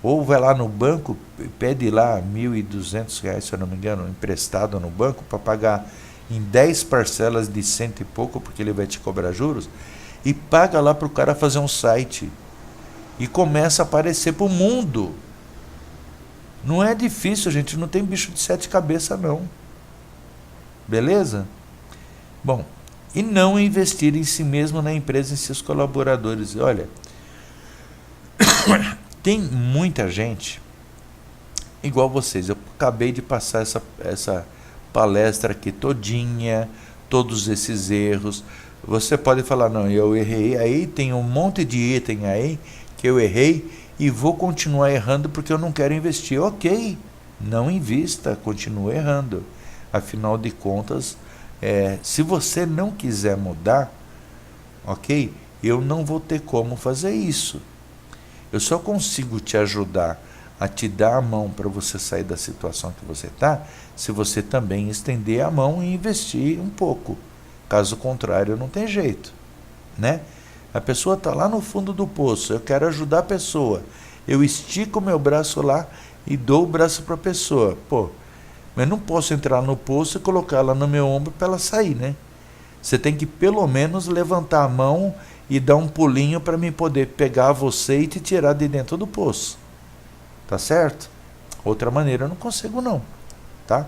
Speaker 2: ou vai lá no banco, pede lá R$ 1.200, se eu não me engano, emprestado no banco, para pagar em 10 parcelas de 100 e pouco, porque ele vai te cobrar juros, e paga lá para o cara fazer um site, e começa a aparecer para o mundo. Não é difícil, gente, não tem bicho de 7 cabeças, não. Beleza? Bom, e não investir em si mesmo, na empresa, em seus colaboradores. Olha, tem muita gente igual vocês. Eu acabei de passar essa palestra aqui todinha, todos esses erros. Você pode falar, não, eu errei, aí tem um monte de item aí que eu errei e vou continuar errando porque eu não quero investir. Ok, não invista, continue errando. Afinal de contas, se você não quiser mudar, ok, eu não vou ter como fazer isso. Eu só consigo te ajudar a te dar a mão para você sair da situação que você está, se você também estender a mão e investir um pouco. Caso contrário, não tem jeito, né? A pessoa está lá no fundo do poço, eu quero ajudar a pessoa, eu estico o meu braço lá e dou o braço para a pessoa. Pô, mas não posso entrar no poço e colocar ela no meu ombro para ela sair, né? Você tem que pelo menos levantar a mão e dar um pulinho para mim poder pegar você e te tirar de dentro do poço. Tá certo? Outra maneira eu não consigo não, tá?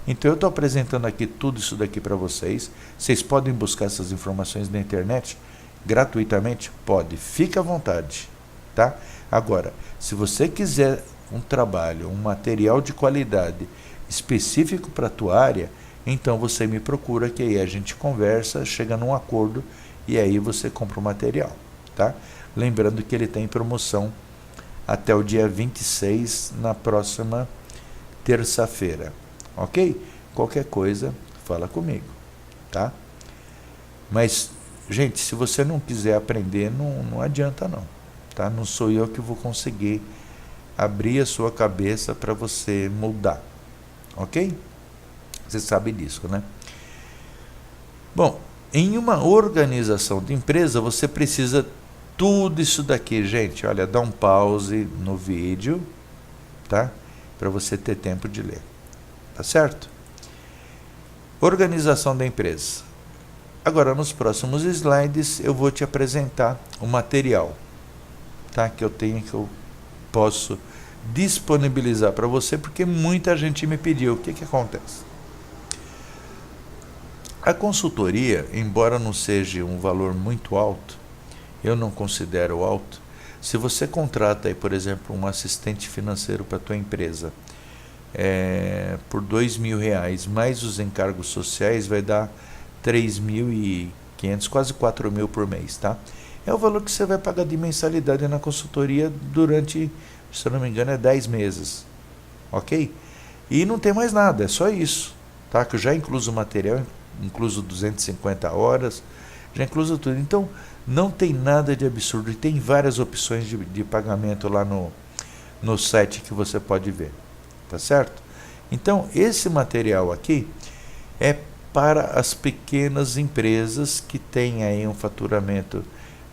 Speaker 2: Então eu estou apresentando aqui tudo isso daqui para vocês. Vocês podem buscar essas informações na internet gratuitamente? Pode, fica à vontade, tá? Agora, se você quiser um trabalho, um material de qualidade específico para a tua área, então você me procura, que aí a gente conversa, chega num acordo e aí você compra o material, tá? Lembrando que ele tem promoção até o dia 26, na próxima terça-feira, ok? Qualquer coisa, fala comigo, tá? Mas, gente, se você não quiser aprender, não adianta não, tá? Não sou eu que vou conseguir abrir a sua cabeça para você mudar, ok? Você sabe disso, né? Bom, em uma organização de empresa, você precisa tudo isso daqui, gente. Olha, dá um pause no vídeo, tá? Para você ter tempo de ler, tá certo? Organização da empresa. Agora, nos próximos slides, eu vou te apresentar o material, tá? Que eu posso disponibilizar para você, porque muita gente me pediu. O que acontece? A consultoria, embora não seja um valor muito alto, eu não considero alto. Se você contrata aí, por exemplo, um assistente financeiro para a tua empresa por R$2.000, mais os encargos sociais, vai dar 3.500, quase 4.000 por mês, tá? É o valor que você vai pagar de mensalidade na consultoria durante, se eu não me engano, 10 meses, ok? E não tem mais nada, é só isso, tá? Que eu já incluso o material, incluso 250 horas, já incluso tudo. Então, não tem nada de absurdo. E tem várias opções de pagamento lá no site que você pode ver. Tá certo? Então, esse material aqui é para as pequenas empresas que têm aí um faturamento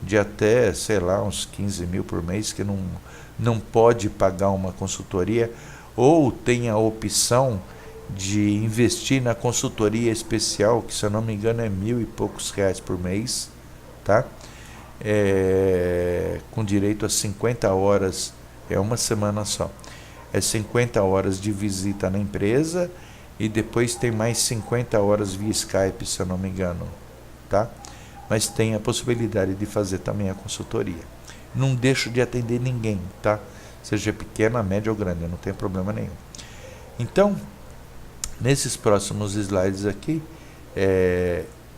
Speaker 2: de até, sei lá, uns 15.000 por mês, que não pode pagar uma consultoria, ou tem a opção de investir na consultoria especial, que, se eu não me engano, é R$1.000 e poucos por mês, tá? Com direito a 50 horas, é uma semana só. É 50 horas de visita na empresa e depois tem mais 50 horas via Skype, se eu não me engano, tá? Mas tem a possibilidade de fazer também a consultoria. Não deixo de atender ninguém, tá? Seja pequena, média ou grande, não tem problema nenhum. Então, nesses próximos slides aqui,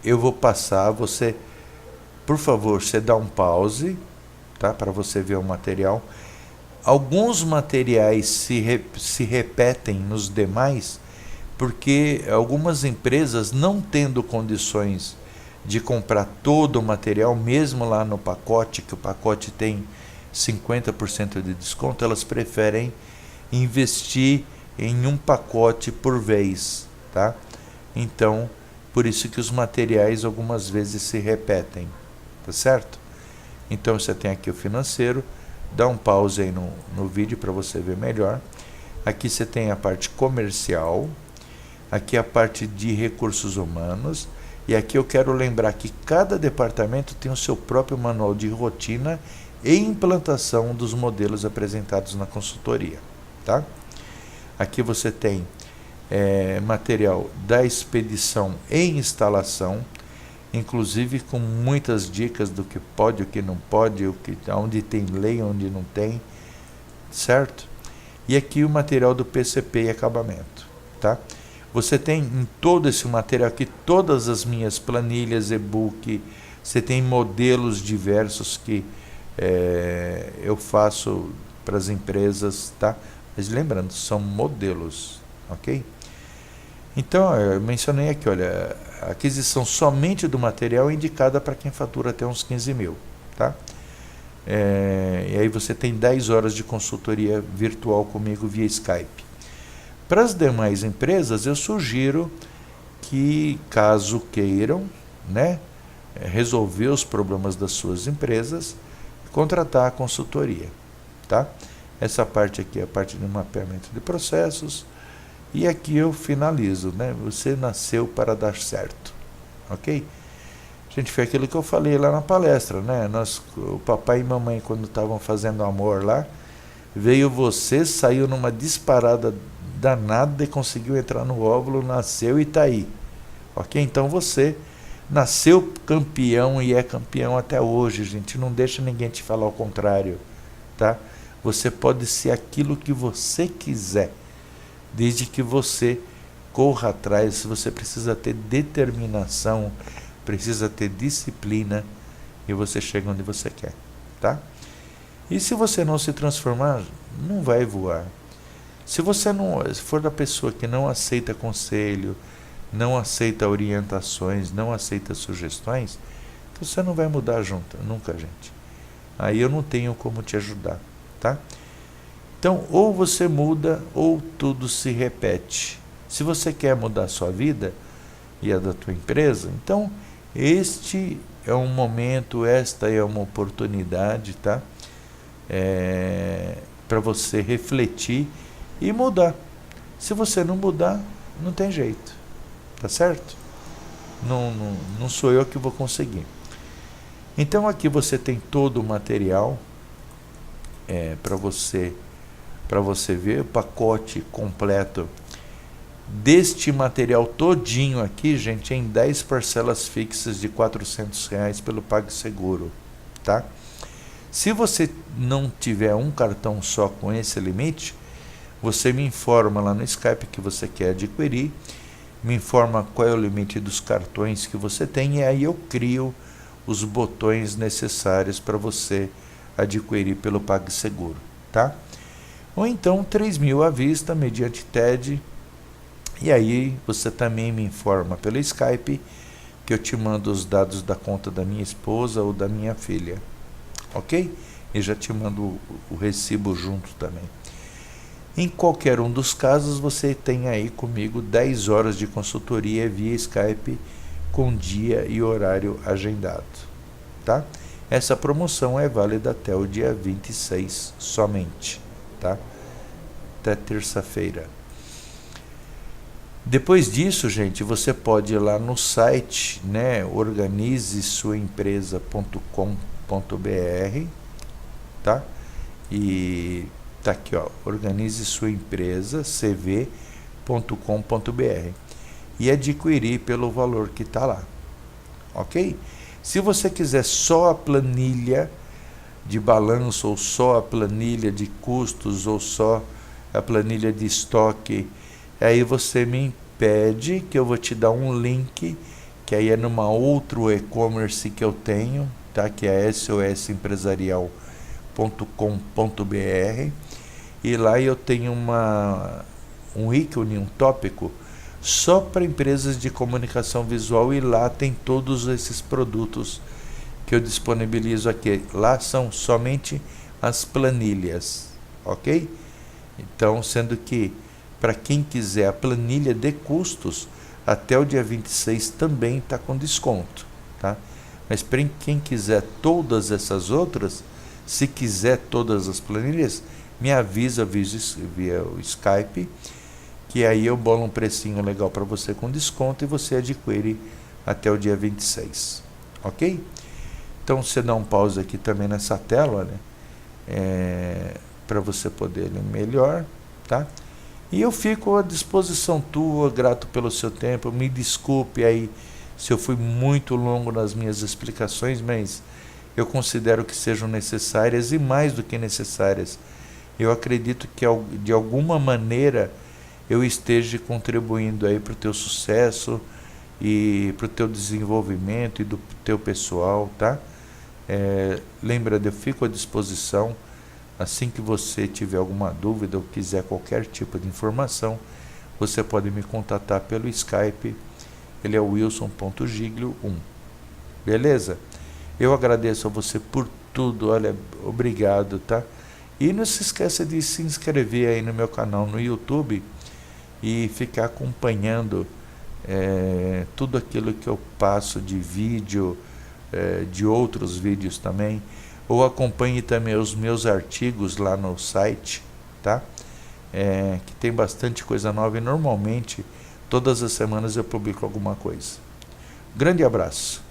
Speaker 2: eu vou passar, você, por favor, você dá um pause, tá? Para você ver o material. Alguns materiais se repetem nos demais, porque algumas empresas, não tendo condições de comprar todo o material, mesmo lá no pacote, que o pacote tem 50% de desconto, elas preferem investir em um pacote por vez, tá? Então, por isso que os materiais algumas vezes se repetem, tá certo? Então, você tem aqui o financeiro, dá um pause aí no vídeo para você ver melhor. Aqui você tem a parte comercial, aqui a parte de recursos humanos, e aqui eu quero lembrar que cada departamento tem o seu próprio manual de rotina e implantação dos modelos apresentados na consultoria, tá? Aqui você tem material da expedição e instalação, inclusive com muitas dicas do que pode, o que não pode, onde tem lei, onde não tem, certo? E aqui o material do PCP e acabamento, tá? Você tem em todo esse material aqui todas as minhas planilhas, e-book, você tem modelos diversos que eu faço para as empresas, tá? Mas lembrando, são modelos, ok? Então, eu mencionei aqui, olha, a aquisição somente do material é indicada para quem fatura até uns 15.000, tá? E aí você tem 10 horas de consultoria virtual comigo via Skype. Para as demais empresas, eu sugiro que, caso queiram, né, resolver os problemas das suas empresas, contratar a consultoria, tá? Essa parte aqui é a parte de mapeamento de processos, e aqui eu finalizo, né? Você nasceu para dar certo, ok? Gente, foi aquilo que eu falei lá na palestra, né? O papai e mamãe, quando estavam fazendo amor lá, veio você, saiu numa disparada danada e conseguiu entrar no óvulo, nasceu e está aí, ok? Então você nasceu campeão e é campeão até hoje, gente. Não deixa ninguém te falar o contrário, tá? Você pode ser aquilo que você quiser, desde que você corra atrás. Você precisa ter determinação, precisa ter disciplina, e você chega onde você quer, tá? E se você não se transformar, não vai voar. Se você não for da pessoa que não aceita conselho, não aceita orientações, não aceita sugestões, então você não vai mudar junto, nunca, gente. Aí eu não tenho como te ajudar, tá? Então, ou você muda, ou tudo se repete. Se você quer mudar a sua vida e a da tua empresa, então este é um momento, esta é uma oportunidade, tá? Para você refletir e mudar. Se você não mudar, não tem jeito. Tá certo? Não sou eu que vou conseguir. Então aqui você tem todo o material para você ver o pacote completo deste material todinho aqui, gente, em 10 parcelas fixas de R$400 pelo PagSeguro, tá? Se você não tiver um cartão só com esse limite, você me informa lá no Skype que você quer adquirir, me informa qual é o limite dos cartões que você tem, e aí eu crio os botões necessários para você adquirir pelo PagSeguro, tá? Ou então 3.000 à vista, mediante TED, e aí você também me informa pelo Skype que eu te mando os dados da conta da minha esposa ou da minha filha, ok? E já te mando o recibo junto também. Em qualquer um dos casos, você tem aí comigo 10 horas de consultoria via Skype com dia e horário agendado, tá? Essa promoção é válida até o dia 26 somente, tá? Até terça-feira. Depois disso, gente, você pode ir lá no site, né, organizesuaempresa.com.br, tá? E tá aqui, ó, organizesuaempresa.cv.com.br, e adquirir pelo valor que está lá, ok? Se você quiser só a planilha de balanço, ou só a planilha de custos, ou só a planilha de estoque, aí você me pede que eu vou te dar um link, que aí é numa outro e-commerce que eu tenho, tá? Que é sosempresarial.com.br, e lá eu tenho um ícone, um tópico só para empresas de comunicação visual, e lá tem todos esses produtos que eu disponibilizo aqui. Lá são somente as planilhas, ok? Então, sendo que para quem quiser a planilha de custos, até o dia 26 também está com desconto, tá? Mas para quem quiser todas essas outras, se quiser todas as planilhas, me avisa via o Skype, que aí eu bolo um precinho legal para você com desconto, e você adquire até o dia 26, ok? Então você dá um pause aqui também nessa tela, né? Para você poder ler melhor, tá? E eu fico à disposição tua, grato pelo seu tempo. Me desculpe aí se eu fui muito longo nas minhas explicações, mas eu considero que sejam necessárias, e mais do que necessárias. Eu acredito que de alguma maneira eu esteja contribuindo aí para o teu sucesso e para o teu desenvolvimento e do teu pessoal, tá? Lembra, eu fico à disposição. Assim que você tiver alguma dúvida ou quiser qualquer tipo de informação, você pode me contatar pelo Skype. Ele é wilson.giglio1. Beleza? Eu agradeço a você por tudo, olha, obrigado, tá? E não se esqueça de se inscrever aí no meu canal no YouTube e ficar acompanhando tudo aquilo que eu passo de vídeo, de outros vídeos também, ou acompanhe também os meus artigos lá no site, tá? Que tem bastante coisa nova e normalmente todas as semanas eu publico alguma coisa. Grande abraço.